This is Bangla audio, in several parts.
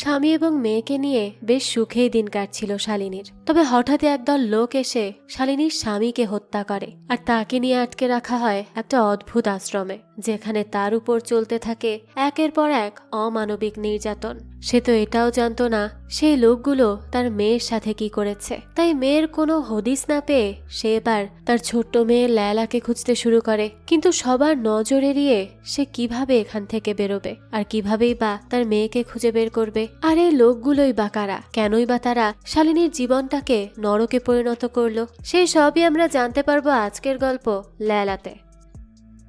স্বামী এবং মেয়েকে নিয়ে বেশ সুখেই দিন কাটছিল শালিনীর। তবে হঠাৎ একদল লোক এসে শালিনীর স্বামীকে হত্যা করে, আর তাকে নিয়ে আটকে রাখা হয় একটা অদ্ভুত আশ্রমে, যেখানে তার উপর চলতে থাকে একের পর এক অমানবিক নির্যাতন। সে তো এটাও জানতো না সেই লোকগুলো তার মেয়ের সাথে কি করেছে। তাই মেয়ের কোনো হদিস না পেয়ে সে এবার তার ছোট্ট মেয়ে লেলাকে খুঁজতে শুরু করে। কিন্তু সবার নজর এড়িয়ে সে কিভাবে এখান থেকে বেরোবে, আর কিভাবেই বা তার মেয়েকে খুঁজে বের করবে? আর এই লোকগুলোই বা কারা? কেনই বা তারা শালিনীর জীবনটাকে নরকে পরিণত করলো? সেই সবই আমরা জানতে পারবো আজকের গল্প লেলাতে।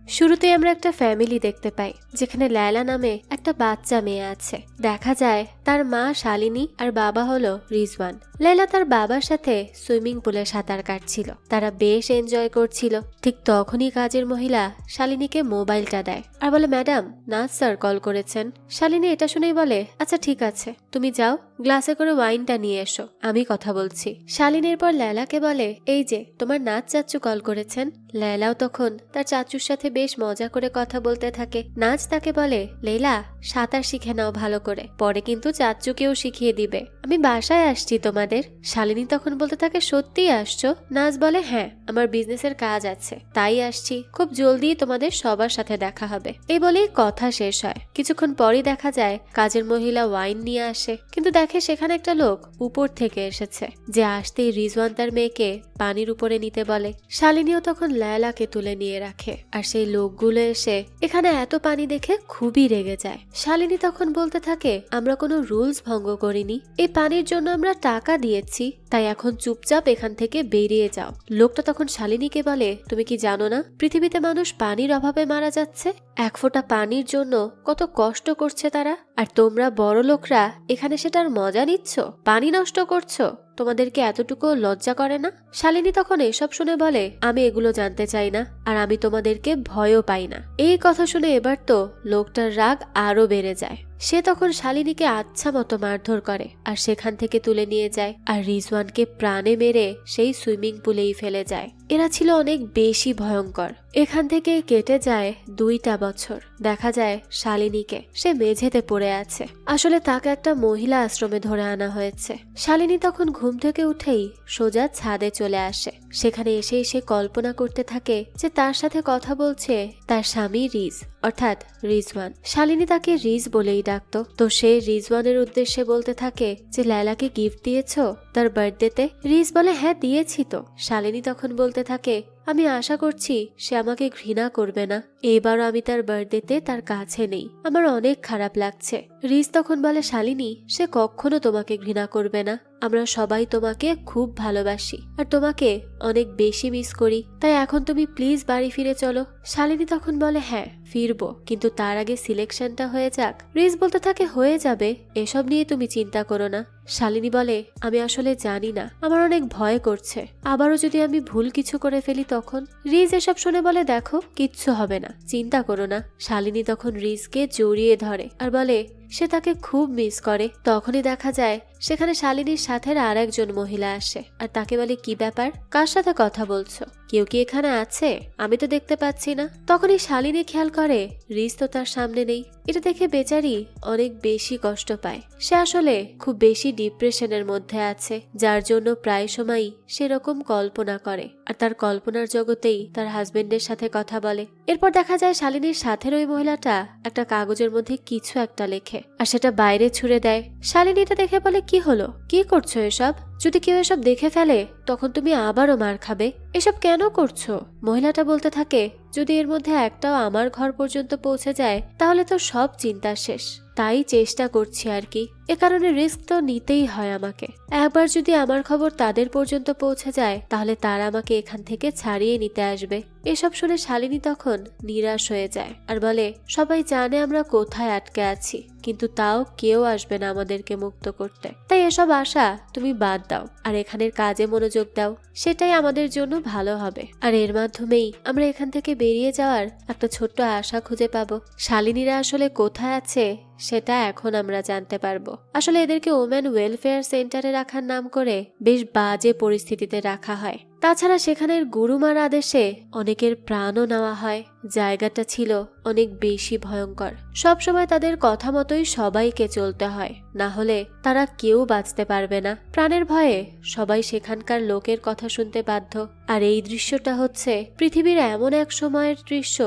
শুরুতে আমরা একটা ফ্যামিলি দেখতে পাই, যেখানে লেলা নামে একটা বাচ্চা মেয়ে আছে। দেখা যায় তার মা শালিনী আর বাবা হলো রিজওয়ান। লেলা তার বাবার সাথে সুইমিং পুলে সাঁতার কাটছিল, তারা বেশ এনজয় করছিল। ঠিক তখনই কাজের মহিলা শালিনীকে মোবাইলটা দেয় আর বলে, ম্যাডাম, নাজ স্যার কল করেছেন। শালিনী এটা শুনেই বলে, আচ্ছা ঠিক আছে, তুমি যাও, গ্লাসে করে ওয়াইনটা নিয়ে এসো, আমি কথা বলছি। শালিনীর পর লেলাকে বলে, এই যে তোমার নাচ চাচ্চু কল করেছেন। লেলাও তখন তার চাচুর সাথে বেশ মজা করে কথা বলতে থাকে। নাচ তাকে বলে, লেলা, সাঁতার শিখে নাও ভালো করে, পরে কিন্তু চাচ্চুকেও শিখিয়ে দিবে। আমি বাসায় আসছি তোমাদের। শালিনী তখন বলতে থাকে, সত্যিই আসছো? নাচ বলে, হ্যাঁ, আমার বিজনেসের কাজ আছে, তাই আসছি, খুব জলদি তোমাদের সবার সাথে দেখা হবে। এই বলেই কথা শেষ হয়। কিছুক্ষণ পরই দেখা যায় কাজের মহিলা ওয়াইন নিয়ে আসে, কিন্তু দেখে সেখানে একটা লোক উপর থেকে এসেছে, যে আসতেই রিজওয়ান তার মেয়েকে পানির উপরে নিতে বলে। শালিনীও তখন লেলাকে তুলে নিয়ে রাখে, আর সেই লোকগুলো এসে এখানে এত পানি দেখে খুবই রেগে যায়। শালিনী তখন বলতে থাকে, আমরা কোনো রুলস ভঙ্গ করিনি, এই পানির জন্য আমরা টাকা দিয়েছি, তাই এখন চুপচাপ এখান থেকে বেরিয়ে যাও। লোকটা তখন শালিনীকে বলে, তুমি কি জানো না পৃথিবীতে মানুষ পানির অভাবে মারা যাচ্ছে? এক ফোঁটা পানির জন্য কত কষ্ট করছে তারা, আর তোমরা বড় লোকরা এখানে সেটার মজা নিচ্ছ, পানি নষ্ট করছো। তোমাদেরকে এতটুকু লজ্জা করে না? শালিনী তখন এসব শুনে বলে, আমি এগুলো জানতে চাই না, আর আমি তোমাদেরকে ভয়ও পাই না। এই কথা শুনে এবার তো লোকটার রাগ আরো বেড়ে যায়। সে তখন শালিনীকে আচ্ছা মতো মারধর করে, আর সেখান থেকে তুলে নিয়ে যায়, আর রিজওয়ানকে প্রাণে মেরে সেই সুইমিং পুলেই ফেলে যায়। এরা ছিল অনেক বেশি ভয়ঙ্কর। এখান থেকে কেটে যায় 2টা বছর। দেখা যায় শালিনীকে, সে মেঝেতে পড়ে আছে। আসলে তাকে একটা মহিলা আশ্রমে ধরে আনা হয়েছে। শালিনী তখন ঘুম থেকে উঠেই সোজা ছাদে চলে আসে। সেখানে এসে সে কল্পনা করতে থাকে যে তার সাথে কথা বলছে তার স্বামী রিজ, অর্থাৎ রিজওয়ান। শালিনী তাকে রিজ বলেই ডাকতো। তো সে রিজওয়ানের উদ্দেশ্যে বলতে থাকে যে, লেলাকে গিফট দিয়েছো তার বার্থডেতে? রিজ বলে, হ্যাঁ দিয়েছি তো। শালিনী তখন বলতে থাকে, আমি আশা করছি সে আমাকে ঘৃণা করবে না, এবারও আমি তার বার্থডেতে তার কাছে নেই, আমার অনেক খারাপ লাগছে। রিজ তখন বলে, শালিনী, সে কখনো তোমাকে ঘৃণা করবে না, আমরা সবাই তোমাকে খুব ভালোবাসি আর তোমাকে অনেক বেশি মিস করি, তাই এখন তুমি প্লিজ বাড়ি ফিরে চলো। শালিনী তখন বলে, হ্যাঁ ফিরবো, কিন্তু তার আগে সিলেকশনটা হয়ে যাক। রিজ বলতে থাকে, হয়ে যাবে, এসব নিয়ে তুমি চিন্তা করো না। শালিনী বলে, আমি আসলে জানি না, আমার অনেক ভয় করছে, আবারও যদি আমি ভুল কিছু করে ফেলি তখন। রিজ এসব শুনে বলে, দেখো কিচ্ছু হবে না, চিন্তা করো না। শালিনী তখন রিজকে জড়িয়ে ধরে আর বলে সে তাকে খুব মিস করে। তখনই দেখা যায় সেখানে শালিনীর সাথে আর একজন মহিলা আসে, আর তাকে বলে, কি ব্যাপার, কার সাথে কথা বলছো? কেউ কি এখানে আছে? আমি তো দেখতে পাচ্ছি না। তখনই শালিনী খেয়াল করে রিজ তো তার সামনে নেই। এটা দেখে বেচারি অনেক বেশি কষ্ট পায়। সে আসলে খুব বেশি ডিপ্রেশনের মধ্যে আছে, যার জন্য প্রায় সময়ই সেরকম কল্পনা করে, আর তার কল্পনার জগতেই তার হাজবেন্ডের সাথে কথা বলে। এরপর দেখা যায় শালিনীর সাথের ওই মহিলাটা একটা কাগজের মধ্যে কিছু একটা লেখে, আর সেটা বাইরে ছুড়ে দেয়। শালিনী এটা দেখে বলে, কি হলো, কি করছো এসব? যদি কেউ এসব দেখে ফেলে তখন তুমি আবারও মার খাবে, এসব কেন করছো? মহিলাটা বলতে থাকে, যদি এর মধ্যে একটাও আমার ঘর পর্যন্ত পৌঁছে যায় তাহলে তো সব চিন্তা শেষ, তাই চেষ্টা করছি আর কি। এ কারণে রিস্ক তো নিতেই হয় আমাকে। একবার যদি আমার খবর তাদের পর্যন্ত পৌঁছে যায় তাহলে তারা আমাকে এখান থেকে ছাড়িয়ে নিতে আসবে। এসব শুনে শালিনী তখন নিরাশ হয়ে যায় আর বলে, সবাই জানে আমরা কোথায় আটকে আছি, কিন্তু তাও কেউ আসবে না আমাদেরকে মুক্ত করতে, তাই এসব আশা তুমি বাদ দাও আর এখানের কাজে মনোযোগ দাও, সেটাই আমাদের জন্য ভালো হবে। আর এর মাধ্যমেই আমরা এখান থেকে বেরিয়ে যাওয়ার একটা ছোট্ট আশা খুঁজে পাবো। শালিনীরা আসলে কোথায় আছে সেটা এখন আমরা জানতে পারবো। আসলে এদেরকে ওমেন ওয়েলফেয়ার সেন্টারে রাখার নাম করে বেশ বাজে পরিস্থিতিতে রাখা হয়। তাছাড়া সেখানের গুরুমার আদেশে অনেকের প্রাণও নেওয়া হয়, জায়গাটা ছিল অনেক বেশি ভয়ঙ্কর। সবসময় তাদের কথা মতোই সবাইকে চলতে হয়, না হলে তারা কেউ বাঁচতে পারবে না। প্রাণের ভয়ে সবাই সেখানকার লোকের কথা শুনতে বাধ্য। আর এই দৃশ্যটা হচ্ছে পৃথিবীর এমন এক সময়ের দৃশ্য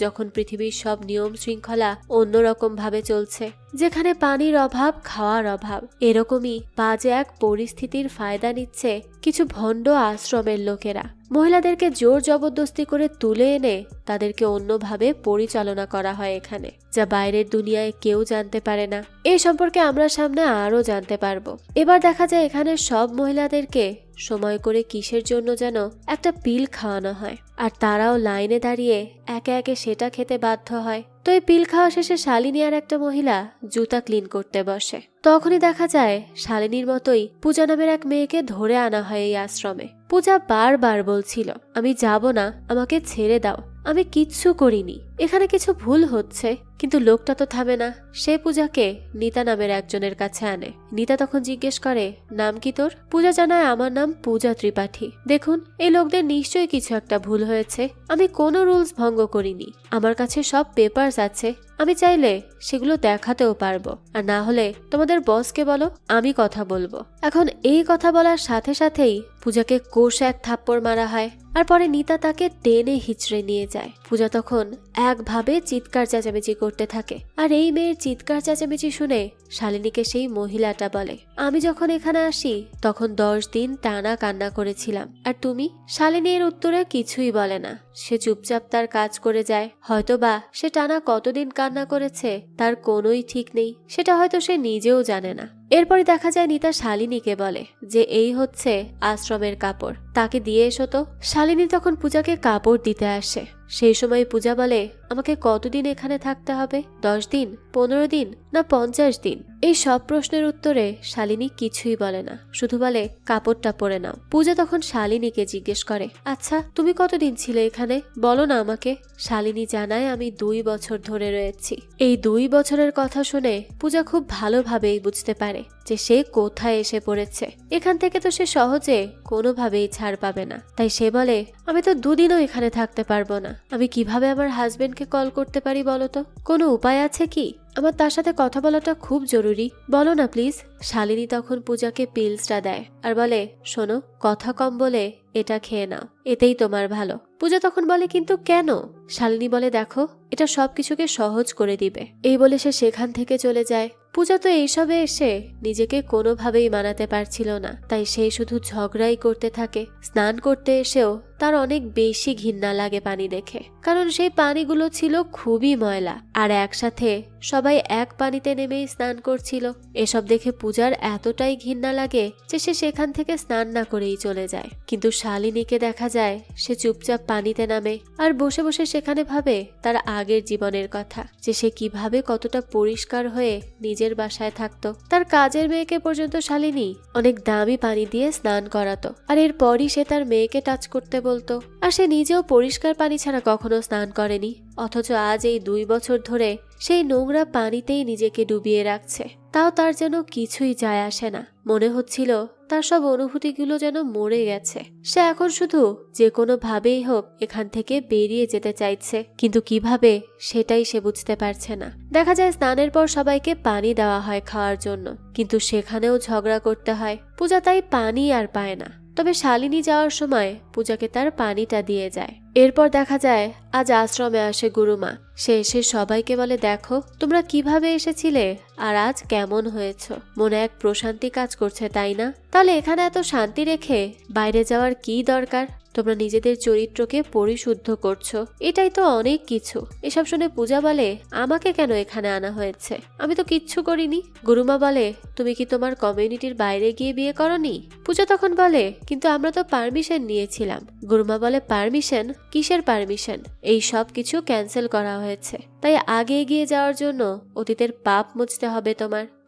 যখন পৃথিবীর সব নিয়ম শৃঙ্খলা অন্যরকম ভাবে চলছে, যেখানে পানির অভাব, খাওয়ার অভাব। এরকমই বাজে এক পরিস্থিতির ফায়দা নিচ্ছে কিছু ভণ্ড আশ্রমের লোকেরা। মহিলাদেরকে জোর জবরদস্তি করে তুলে এনে তাদেরকে অন্যভাবে পরিচালনা করা হয় এখানে, যা বাইরের দুনিয়ায় কেউ জানতে পারে না। এই সম্পর্কে আমরা সামনে আরো জানতে পারবো। এবার দেখা যায় এখানে সব মহিলাদেরকে সময় করে কিসের জন্য যেন একটা পিল খাওয়ানো হয়, আর তারাও লাইনে দাঁড়িয়ে একে একে সেটা খেতে বাধ্য হয়। তো এই পিল খাওয়া শেষে শালিনী আর একটা মহিলা জুতা ক্লিন করতে বসে। তখনই দেখা যায় শালিনীর মতোই পূজা নামের এক মেয়েকে ধরে আনা হয় এই আশ্রমে। পূজা বারবার বলছিল, আমি যাব না, আমাকে ছেড়ে দাও, আমি কিচ্ছু করিনি, এখানে কিছু ভুল হচ্ছে। কিন্তু লোকটা তো থামে না। সে পূজাকে নিতা নামের একজনের কাছে আনে। নিতা তখন জিজ্ঞেস করে, নাম কি তোর? পূজা জানায়, আমার নাম পূজা ত্রিপাঠী। দেখুন, এই লোকদের নিশ্চয়ই কিছু একটা ভুল হয়েছে। আমি কোনো রুলস ভঙ্গ করিনি, আমার কাছে সব পেপারস আছে, আমি চাইলে সেগুলো দেখাতেও পারবো। আর না হলে তোমাদের বসকে বলো, আমি কথা বলবো। এখন এই কথা বলার সাথে সাথেই পূজাকে কষে এক থাপ্পড় মারা হয়, আর পরে নিতা তাকে টেনে হিচড়ে নিয়ে যায়। পূজা তখন একভাবে চিৎকার চেঁচামেচি করতে থাকে। আর এই মেয়ের চিৎকার চেঁচামেচি শুনে শালিনীকে সেই মহিলাটা বলে, আমি যখন এখানে আসি তখন 10 দিন টানা কান্না করেছিলাম, আর তুমি? শালিনী এর উত্তরে কিছুই বলে না। সে চুপচাপ তার কাজ করে যায়। হয়তোবা সে টানা কতদিন কান্না করেছে তার কোনোই ঠিক নেই, সেটা হয়তো সে নিজেও জানে না। এরপরই দেখা যায় নিতা শালিনীকে বলে যে এই হচ্ছে আশ্রমের কাপড়, তাকে দিয়ে এসো তো। শালিনী তখন পূজাকে কাপড় দিতে আসে। সেই সময় পূজা বলে, আমাকে কতদিন এখানে থাকতে হবে? 10 দিন, 15 দিন, না 50 দিন? এই সব প্রশ্নের উত্তরে শালিনী কিছুই বলে না, শুধু বলে কাপড়টা পরে নাও। পূজা তখন শালিনীকে জিজ্ঞেস করে, আচ্ছা তুমি কতদিন ছিলে এখানে, বলো না আমাকে। শালিনী জানায়, আমি 2 বছর ধরে রয়েছি। এই 2 বছরের কথা শুনে পূজা খুব ভালোভাবেই বুঝতে পারে যে সে কোথায় এসে পড়েছে। এখান থেকে তো সে সহজে কোনোভাবেই ছাড় পাবে না। তাই সে বলে, আমি তো 2 দিনও এখানে থাকতে পারবো না, আমি কিভাবে আমার হাজবেন্ডকে কল করতে পারি বলো তো? কোনো উপায় আছে কি? আমার তার সাথে কথা বলাটা খুব জরুরি, বলো না প্লিজ। শালিনী তখন পূজাকে পিলসটা দেয় আর বলে, শোনো, কথা কম বলে এটা খেয়ে নাও, এতেই তোমার ভালো। পূজা তখন বলে, কিন্তু কেন? শালিনী বলে, দেখো, এটা সবকিছুকে সহজ করে দিবে। এই বলে সে সেখান থেকে চলে যায়। পূজা তো এইসবে এসে নিজেকে কোনোভাবেই মানাতে পারছিল না, তাই সে শুধু ঝগড়াই করতে থাকে। স্নান করতে এসেও তার অনেক বেশি ঘৃণা লাগে পানি দেখে, কারণ সেই পানিগুলো ছিল খুবই ময়লা, আর একসাথে সবাই এক পানিতে নেমেই স্নান করছিল। এসব দেখে পূজার এতটাই ঘৃণা লাগে যে সে সেখান থেকে স্নান না করেই চলে যায়। কিন্তু শালিনীকে দেখা যায় সে চুপচাপ পানিতে নামে আর বসে বসে সেখানে ভাবে তার আগের জীবনের কথা, যে সে কিভাবে কতটা পরিষ্কার হয়ে নিজের বাসায় থাকতো। তার কাজের মেয়েকে পর্যন্ত শালিনী অনেক দামি পানি দিয়ে স্নান করাতো, আর এরপরই সে তার মেয়েকে টাচ করতে বলতো। আর সে নিজেও পরিষ্কার পানি ছাড়া কখনো স্নান করেনি, অথচ আজ এই 2 বছর ধরে সেই নোংরা পানিতেই নিজেকে ডুবিয়ে রাখছে। তাও তার যেন কিছুই যায় আসে না। মনে হচ্ছিল তার সব অনুভূতিগুলো যেন মরে গেছে। সে এখন শুধু যে কোনো ভাবেই হোক এখান থেকে বেরিয়ে যেতে চাইছে, কিন্তু কিভাবে সেটাই সে বুঝতে পারছে না। দেখা যায় স্নানের পর সবাইকে পানি দেওয়া হয় খাওয়ার জন্য, কিন্তু সেখানেও ঝগড়া করতে হয়। পূজা তাই পানি আর পায় না। তবে শালিনী যাওয়ার সময় পূজাকে তার পানিটা দিয়ে যায়। এরপর দেখা যায় আজ আশ্রমে আসে গুরুমা। সে এসে সবাইকে বলে, দেখো তোমরা কিভাবে এসেছিলে আর আজ কেমন হয়েছ। মনে এক প্রশান্তি কাজ করছে, তাই না? তাহলে এখানে এত শান্তি রেখে বাইরে যাওয়ার কি দরকার? তোমরা নিজেদের চরিত্রকে পরিশুদ্ধ করছো, এটাই তো অনেক কিছু। এসব শুনে পূজা বলে, আমাকে কেন এখানে আনা হয়েছে? আমি তো কিচ্ছু করিনি। গুরুমা বলে, তুমি কি তোমার কমিউনিটির বাইরে গিয়ে বিয়ে করনি? পূজা তখন বলে, কিন্তু আমরা তো পারমিশন নিয়েছিলাম। গুরুমা বলে, পারমিশন? কিসের পারমিশন? এই সব কিছু ক্যান্সেল করা হয়েছে, তাই আগে এগিয়ে যাওয়ার জন্য অতীতের পাপ মুছতে হবে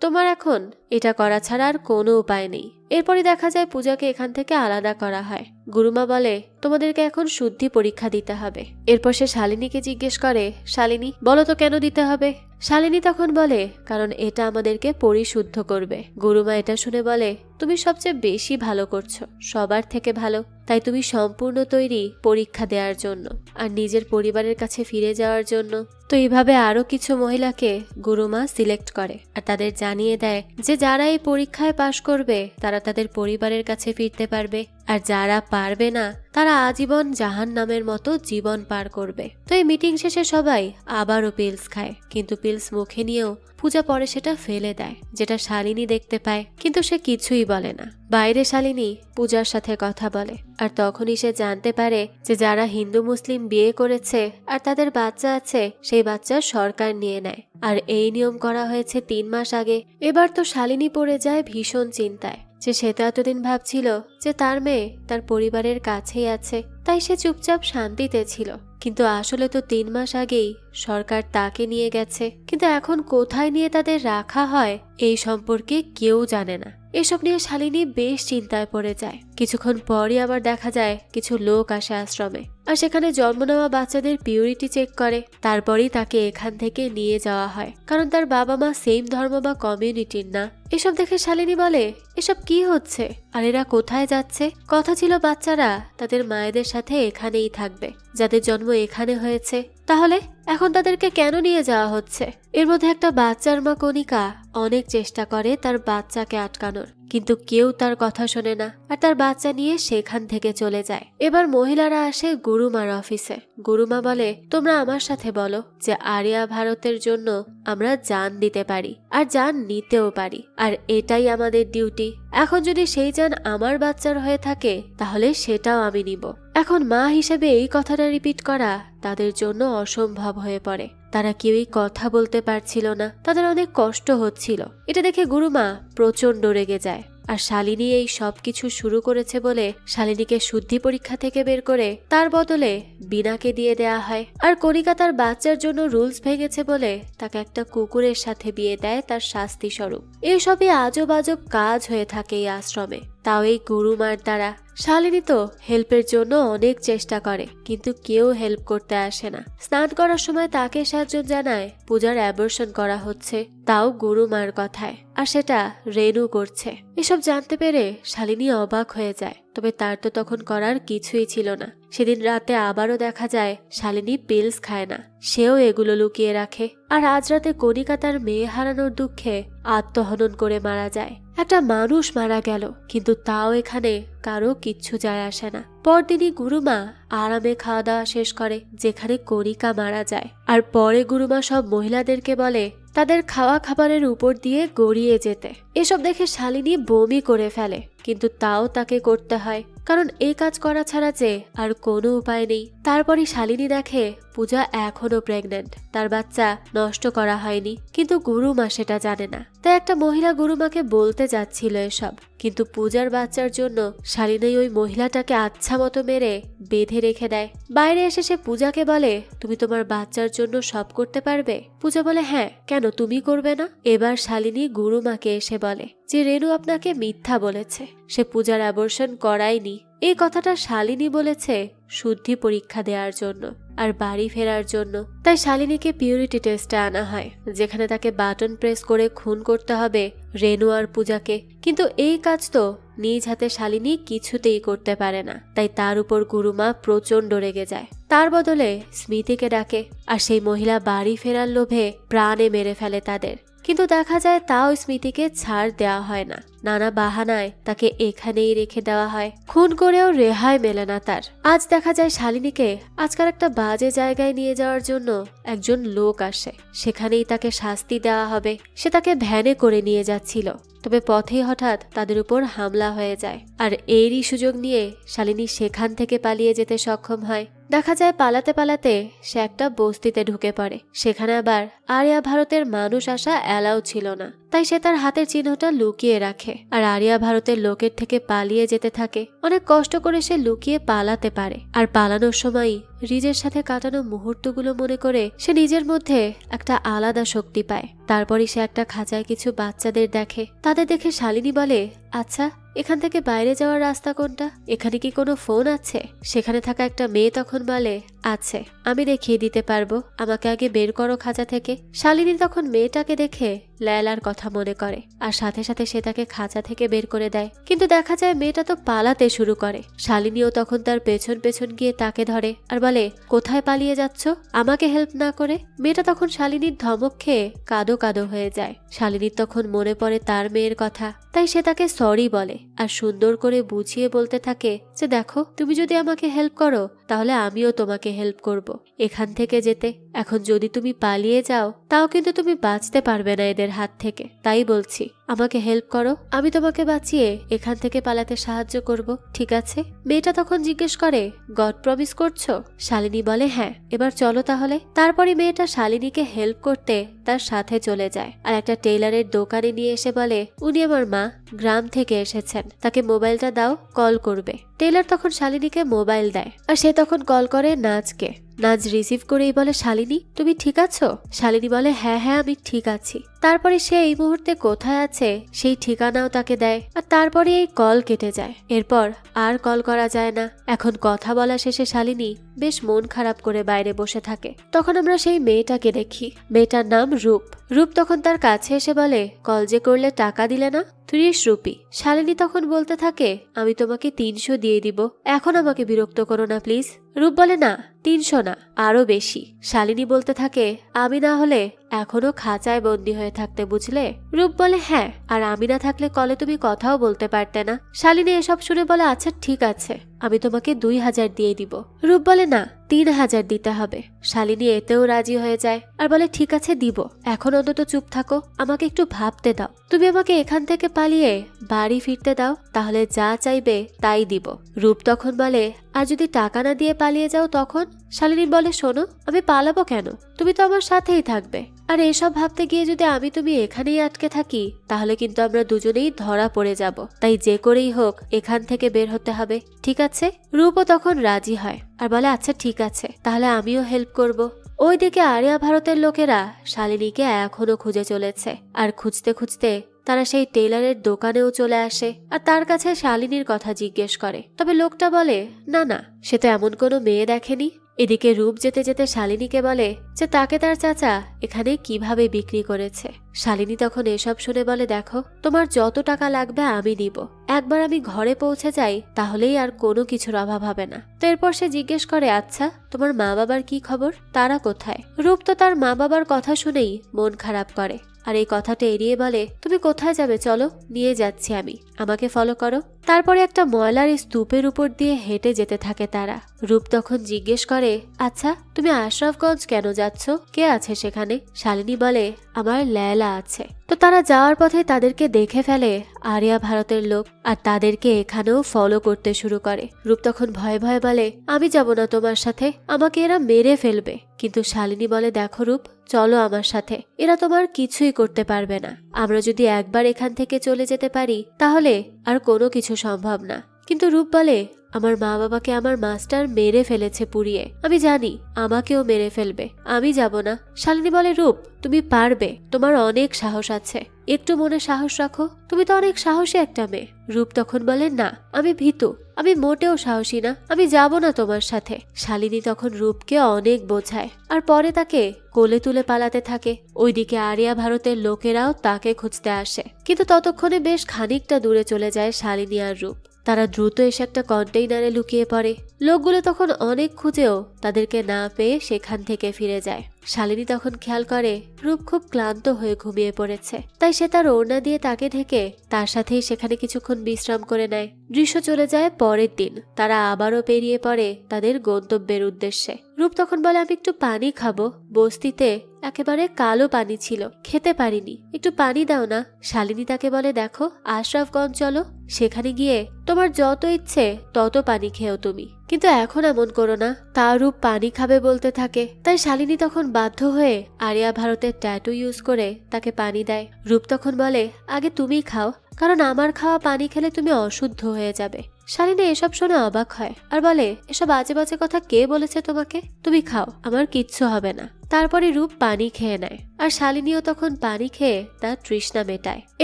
তোমার এখন এটা করা ছাড়া আর কোনো উপায় নেই। এরপরই দেখা যায় পূজাকে এখান থেকে আলাদা করা হয়। গুরুমা বলে তোমাদেরকে এখন শুদ্ধি পরীক্ষা দিতে হবে। এরপর সে শালিনীকে জিজ্ঞেস করে, শালিনী বলো তো কেন দিতে হবে? শালিনী তখন বলে, কারণ এটা আমাদেরকে পরিশুদ্ধ করবে। গুরুমা এটা শুনে বলে, তুমি সবচেয়ে বেশি ভালো করছো, সবার থেকে ভালো, তাই তুমি সম্পূর্ণ তৈরি পরীক্ষা দেওয়ার জন্য আর নিজের পরিবারের কাছে ফিরে যাওয়ার জন্য। তো এইভাবে আরো কিছু মহিলাকে গুরুমা সিলেক্ট করে আর তাদের জানিয়ে দেয় যে যারা এই পরীক্ষায় পাশ করবে তারা তাদের পরিবারের কাছে ফিরতে পারবে, আর যারা পারবে না তারা আজীবন জাহান্নামের মতো জীবন পার করবে। তো এই মিটিং শেষে সবাই আবারও পিলস খায়, কিন্তু পিলস মুখে নিয়েও পূজা পরে সেটা ফেলে দেয়, যেটা শালিনী দেখতে পায়, কিন্তু সে কিছুই বলে না। বাইরে শালিনী পূজার সাথে কথা বলে আর তখনই সে জানতে পারে যে যারা হিন্দু মুসলিম বিয়ে করেছে আর তাদের বাচ্চা আছে সেই বাচ্চা সরকার নিয়ে নেয়, আর এই নিয়ম করা হয়েছে 3 মাস আগে। এবার তো শালিনী পড়ে যায় ভীষণ চিন্তায়, যে সে তো এতদিন ভাবছিল যে তার মেয়ে তার পরিবারের কাছেই আছে, তাই সে চুপচাপ শান্তিতে ছিল, কিন্তু আসলে তো 3 মাস আগেই সরকার তাকে নিয়ে গেছে। কিন্তু এখন কোথায় নিয়ে তাদের রাখা হয় এই সম্পর্কে কেউ জানে না। এসব নিয়ে শালিনী বেশ চিন্তায় পড়ে যায়। কিছুক্ষণ পরই আবার দেখা যায় কিছু লোক আসে আশ্রমে আর সেখানে জন্ম নেওয়া বাচ্চাদের পিউরিটি চেক করে, তারপরই তাকে এখান থেকে নিয়ে যাওয়া হয়, কারণ তার বাবা মা সেম ধর্ম বা কমিউনিটির না। এসব দেখে শালিনী বলে, এসব কি হচ্ছে আর এরা কোথায় যাচ্ছে? কথা ছিল বাচ্চারা তাদের মায়েদের সাথে এখানেই থাকবে, যাদের জন্ম এখানে হয়েছে, তাহলে এখন তাদেরকে কেন নিয়ে যাওয়া হচ্ছে? এর মধ্যে একটা বাচ্চার মা কণিকা অনেক চেষ্টা করে তার বাচ্চাকে আটকানোর, কিন্তু কেউ তার কথা শোনে না আর তার বাচ্চা নিয়ে সেখান থেকে চলে যায়। এবার মহিলারা আসে গুরুমার অফিসে। গুরুমা বলে, তোমরা আমার সাথে বলো যে আরিয়া ভারতের জন্য আমরা জান দিতে পারি আর জান নিতেও পারি, আর এটাই আমাদের ডিউটি। এখন যদি সেই জান আমার বাচ্চার হয়ে থাকে তাহলে সেটাও আমি নিব। এখন মা হিসেবে এই কথাটা রিপিট করা তাদের জন্য অসম্ভব হয়ে পড়ে। তারা কেউই কথা বলতে পারছিল না, তাদের অনেক কষ্ট হচ্ছিল। এটা দেখে গুরুমা প্রচন্ড রেগে যায় আর শালিনী এই সবকিছু শুরু করেছে বলে শালিনীকে শুদ্ধি পরীক্ষা থেকে বের করে তার বদলে বিনাকে দিয়ে দেয়া হয়। আর কণিকা তার বাচ্চার জন্য রুলস ভেঙেছে বলে তাকে একটা কুকুরের সাথে বিয়ে দেয় তার শাস্তি স্বরূপ। এইসবই আজব আজব কাজ হয়ে থাকে এই আশ্রমে, তাও এই গুরুমার দ্বারা। শালিনী তো হেল্পের জন্য অনেক চেষ্টা করে, কিন্তু কেউ হেল্প করতে আসে না। স্নান করার সময় তাকে সাহায্য জানায় পূজার অ্যাবর্শন করা হচ্ছে, তাও গুরুমার কথায়, আর সেটা রেনু করছে। এসব জানতে পেরে শালিনী অবাক হয়ে যায়, তবে তার তো তখন করার কিছুই ছিল না। সেদিন রাতে আবারও দেখা যায় শালিনী পিলস খায় না, সেও এগুলো লুকিয়ে রাখে। আর আজ রাতে কণিকা তার মেয়ে হারানোর দুঃখে আত্মহনন করে মারা যায়। একটা মানুষ মারা গেল, কিন্তু তাও এখানে কারো কিচ্ছু যায় আসে না। পরদিনই গুরুমা আরামে খাওয়া দাওয়া শেষ করে যেখানে কণিকা মারা যায়, আর পরে গুরুমা সব মহিলাদেরকে বলে তাদের খাওয়া খাবারের উপর দিয়ে গড়িয়ে যেতে। এসব দেখে শালিনী বমি করে ফেলে, কিন্তু তাও তাকে করতে হয়, কারণ এই কাজ করা ছাড়া যে আর কোনো উপায় নেই। তারপরই শালিনী দেখে পূজা এখনো প্রেগন্যান্ট, তার বাচ্চা নষ্ট করা হয়নি, কিন্তু গুরুমা সেটা জানে না। তাই একটা মহিলা গুরুমাকে বলতে যাচ্ছিল এসব, কিন্তু পূজার বাচ্চার জন্য শালিনী ওই মহিলাটাকে আচ্ছা মতো মেরে বেঁধে রেখে দেয়। বাইরে এসে সে পূজাকে বলে, তুমি তোমার বাচ্চার জন্য সব করতে পারবে? পূজা বলে, হ্যাঁ, কেন তুমি করবে না? এবার শালিনী গুরুমাকে এসে বলে যে রেনু আপনাকে মিথ্যা বলেছে, সে পূজার অ্যাবর্শন করায়নি। এই কথাটা শালিনী বলেছে শুদ্ধি পরীক্ষা দেওয়ার জন্য আর বাড়ি ফেরার জন্য। তাই শালিনীকে পিউরিটি টেস্টে আনা হয়, যেখানে তাকে বাটন প্রেস করে খুন করতে হবে রেনু আর পূজাকে। কিন্তু এই কাজ তো নিজ হাতে শালিনী কিছুতেই করতে পারে না, তাই তার উপর গুরুমা প্রচন্ড রেগে যায়। তার বদলে স্মৃতিকে ডাকে, আর সেই মহিলা বাড়ি ফেরার লোভে প্রাণে মেরে ফেলে তাদের। কিন্তু দেখা যায় তাও স্মৃতিকে ছাড় দেওয়া হয় না, নানা বাহানায় তাকে এখানেই রেখে দেওয়া হয়। খুন করেও রেহাই মেলে না তার। আজ দেখা যায় শালিনীকে আজকাল একটা বাজে জায়গায় নিয়ে যাওয়ার জন্য একজন লোক আসে, সেখানেই তাকে শাস্তি দেওয়া হবে। সে তাকে ভ্যানে করে নিয়ে যাচ্ছিল, তবে পথেই হঠাৎ তাদের উপর হামলা হয়ে যায়, আর এরই সুযোগ নিয়ে শালিনী সেখান থেকে পালিয়ে যেতে সক্ষম হয়। দেখা যায় পালাতে পালাতে সে একটা বস্তিতে ঢুকে পড়ে। সেখানে আবার আরিয়া ভারতের মানুষ আসা অ্যালাউ ছিল না, তাই সে তার হাতের চিহ্নটা লুকিয়ে রাখে আর আরিয়া ভারতের লোকের থেকে পালিয়ে যেতে থাকে। অনেক কষ্ট করে সে লুকিয়ে পালাতে পারে আর পালানোর সময় রিজের সাথে কাটানো মুহূর্তগুলো মনে করে সে নিজের মধ্যে একটা আলাদা শক্তি পায়। তারপরই সে একটা খাঁচায় কিছু বাচ্চাদের দেখে। তাদের দেখে শালিনী বলে, আচ্ছা এখান থেকে বাইরে যাওয়ার রাস্তা কোনটা? এখানে কি কোনো ফোন আছে? সেখানে থাকা একটা মেয়ে তখন বলে, আছে, আমি দেখিয়ে দিতে পারবো, আমাকে আগে বের করো খাঁচা থেকে। শালিনী তখন মেয়েটাকে দেখে লায়লার কথা মনে করে আর সাথে সাথে সে তাকে খাঁচা থেকে বের করে দেয়। কিন্তু দেখা যায় মেয়েটা তো পালাতে শুরু করে। শালিনীও তখন তার পেছন পেছন গিয়ে তাকে ধরে আর বলে, কোথায় পালিয়ে যাচ্ছ আমাকে হেল্প না করে? মেয়েটা তখন শালিনীর ধমক খেয়ে কাদো কাদো হয়ে যায়। শালিনীর তখন মনে পড়ে তার মেয়ের কথা, তাই সে তাকে সরি বলে আর সুন্দর করে বুঝিয়ে বলতে থাকে যে, দেখো তুমি যদি আমাকে হেল্প করো তাহলে আমিও তোমাকে হেল্প করব এখান থেকে যেতে। এখন যদি তুমি পালিয়ে যাও তাও কিন্তু তুমি বাঁচতে পারবে না এদের হাত থেকে। তাই বলছি আমাকে হেল্প করো, আমি তোমাকে বাঁচিয়ে এখান থেকে পালাতে সাহায্য করব, ঠিক আছে? মেয়েটা তখন জিজ্ঞেস করে, গড প্রমিস করছো? শালিনী বলে, হ্যাঁ, এবার চলো তাহলে। তারপরে মেয়েটা শালিনীকে হেল্প করতে তার সাথে চলে যায় আর একটা টেইলারের দোকানে নিয়ে এসে বলে, উনি আমার মা, গ্রাম থেকে এসেছেন, তাকে মোবাইলটা দাও, কল করবে। টেইলার তখন শালিনীকে মোবাইল দেয় আর সে তখন কল করে নাজকে। নাজ রিসিভ করেই বলে, শালিনী তুমি ঠিক আছো? শালিনী বলে, হ্যাঁ হ্যাঁ আমি ঠিক আছি। তারপরে সে এই মুহূর্তে কোথায় আছে সেই ঠিকানাও তাকে দেয় আর তারপরে এই কল কেটে যায়। এরপর আর কল করা যায় না। এখন কথা বলা শেষে শালিনী বেশ মন খারাপ করে বাইরে বসে থাকে। তখন আমরা সেই মেয়েটাকে দেখি। মেয়েটার নাম রূপ। রূপ তখন তার কাছে এসে বলে, কল যে করলে টাকা দিলে না? 30 রুপি। শালিনী তখন বলতে থাকে, আমি তোমাকে 300 দিয়ে দিব, এখন আমাকে বিরক্ত করো না প্লিজ। রূপ বলে, না 300 না, আরো বেশি। শালিনী বলতে থাকে, আমি না হলে এখনো খাঁচায় বন্দী হয়ে থাকতে, বুঝলে? রূপ বলে, হ্যাঁ, আর আমি না থাকলে কলে তুমি কথাও বলতে পারতে না। শালিনী এসব শুনে বলে, আচ্ছা ঠিক আছে, আমি তোমাকে 2000 দিয়ে দিব। রূপ বলে, না 3000 দিতে হবে। শালিনী এতেও রাজি হয়ে যায় আর বলে, ঠিক আছে দিব, এখন অন্তত চুপ থাকো, আমাকে একটু ভাবতে দাও। তুমি আমাকে এখান থেকে পালিয়ে বাড়ি ফিরতে দাও, তাহলে যা চাইবে তাই দিব। রূপ তখন বলে, আর যদি টাকা না দিয়ে পালিয়ে যাও তখন? শালিনী বলে, শোনো, আমি পালাবো কেন? তুমি তো আমার সাথেই থাকবে, আর এসব ভাবতে গিয়ে যদি আমি তুমি এখানেই আটকে থাকি তাহলে কিন্তু আমরা দুজনেই ধরা পড়ে যাব। তাই যে করেই হোক এখান থেকে বের হতে হবে, ঠিক আছে? রূপও তখন রাজি হয় আর বলে, আচ্ছা ঠিক আছে, তাহলে আমিও হেল্প করব। ওইদিকে আরিয়া ভারতের লোকেরা শালিনীকে এখনো খুঁজে চলেছে আর খুঁজতে খুঁজতে তারা সেই টেইলারের দোকানেও চলে আসে আর তার কাছে শালিনীর কথা জিজ্ঞেস করে। তবে লোকটা বলে, না না, সে তো এমন কোনো মেয়ে দেখেনি। এদিকে রূপ যেতে যেতে শালিনীকে বলে যে তাকে তার চাচা এখানে কিভাবে বিক্রি করেছে। শালিনী তখন এসব শুনে বলে, দেখো তোমার যত টাকা লাগবে আমি দিব, একবার আমি ঘরে পৌঁছে যাই তাহলেই আর কোনো কিছুর অভাব হবে না। তো এরপর সে জিজ্ঞেস করে, আচ্ছা তোমার মা বাবার কি খবর, তারা কোথায়? রূপ তো তার মা বাবার কথা শুনেই মন খারাপ করে আর এই কথাটা এড়িয়ে বলে, তুমি কোথায় যাবে, চলো নিয়ে যাচ্ছি আমি, আমাকে ফলো করো। তারপরে একটা ময়লার স্তূপের উপর দিয়ে হেঁটে যেতে থাকে তারা। রূপ তখন জিজ্ঞেস করে, আচ্ছা তুমি আশরাফগঞ্জ কেন যাচ্ছ, কে আছে সেখানে? শালিনী বলে, আমার লায়লা আছে। তো তারা যাওয়ার পথে তাদেরকে দেখে ফেলে আরিয়া ভারতের লোক আর তাদেরকে এখানেও ফলো করতে শুরু করে। রূপ তখন ভয়ে ভয়ে বলে, আমি যাব না তোমার সাথে, আমাকে এরা মেরে ফেলবে। কিন্তু শালিনী বলে, দেখো রূপ, চলো আমার সাথে, এরা তোমার কিছুই করতে পারবে না। আমরা যদি একবার এখান থেকে চলে যেতে পারি তাহলে আর কোনো কিছু সম্ভব না। কিন্তু রূপ বলে, আমার মা বাবাকে আমার মাস্টার মেরে ফেলেছে পুড়িয়ে, আমি জানি আমাকেও মেরে ফেলবে, আমি যাব না। শালিনী বলে, রূপ তুমি পারবে, তোমার অনেক সাহস আছে, একটু মনে সাহস রাখো, তুমি তো অনেক সাহসী একটা মেয়ে। রূপ তখন বলে, না আমি ভীতু, আমি মোটেও সাহসী না, আমি যাব না তোমার সাথে। শালিনী তখন রূপকে অনেক বোঝায় আর পরে তাকে কোলে তুলে পালাতে থাকে। ওইদিকে আরিয়া ভারতের লোকেরাও তাকে খুঁজতে আসে, কিন্তু ততক্ষণে বেশ খানিকটা দূরে চলে যায় শালিনী আর রূপ। তারা দ্রুত এসে একটা কন্টেইনারে লুকিয়ে পড়ে। লোকগুলো তখন অনেক খুঁজেও তাদেরকে না পেয়ে সেখান থেকে ফিরে যায়। শালিনী তখন খেয়াল করে রূপ খুব ক্লান্ত হয়ে ঘুমিয়ে পড়েছে, তাই সে তার ওড়না দিয়ে তাকে ঢেকে তার সাথেই সেখানে কিছুক্ষণ বিশ্রাম করে নেয়। দৃশ্য চলে যায় পরের দিন। তারা আবারও পেরিয়ে পড়ে তাদের গন্তব্যের উদ্দেশ্যে। রূপ তখন বলে, আমি একটু পানি খাবো, বস্তিতে একেবারে কালো পানি ছিল, খেতে পারিনি, একটু পানি দাও না। শালিনী তাকে বলে, দেখো আশরাফগঞ্জ চলো, সেখানে গিয়ে তোমার যত ইচ্ছে তত পানি খেও তুমি, কিন্তু এখন এমন করো না। তার রূপ পানি খাবে বলতে থাকে। তাই শালিনী তখন বাধ্য হয়ে আরিয়া ভারতের ট্যাটু ইউজ করে তাকে পানি দেয়। রূপ তখন বলে, আগে তুমি খাও, কারণ আমার খাওয়া পানি খেলে তুমি অশুদ্ধ হয়ে যাবে। শালিনী এসব শুনে অবাক হয় আর বলে, এসব বাজে বাজে কথা কে বলেছে তোমাকে? তুমি খাও, আমার কিচ্ছু হবে না। তারপরে রূপ পানি খেয়ে নেয় আর শালিনীও তখন পানি খেয়ে তার তৃষ্ণা মেটায়।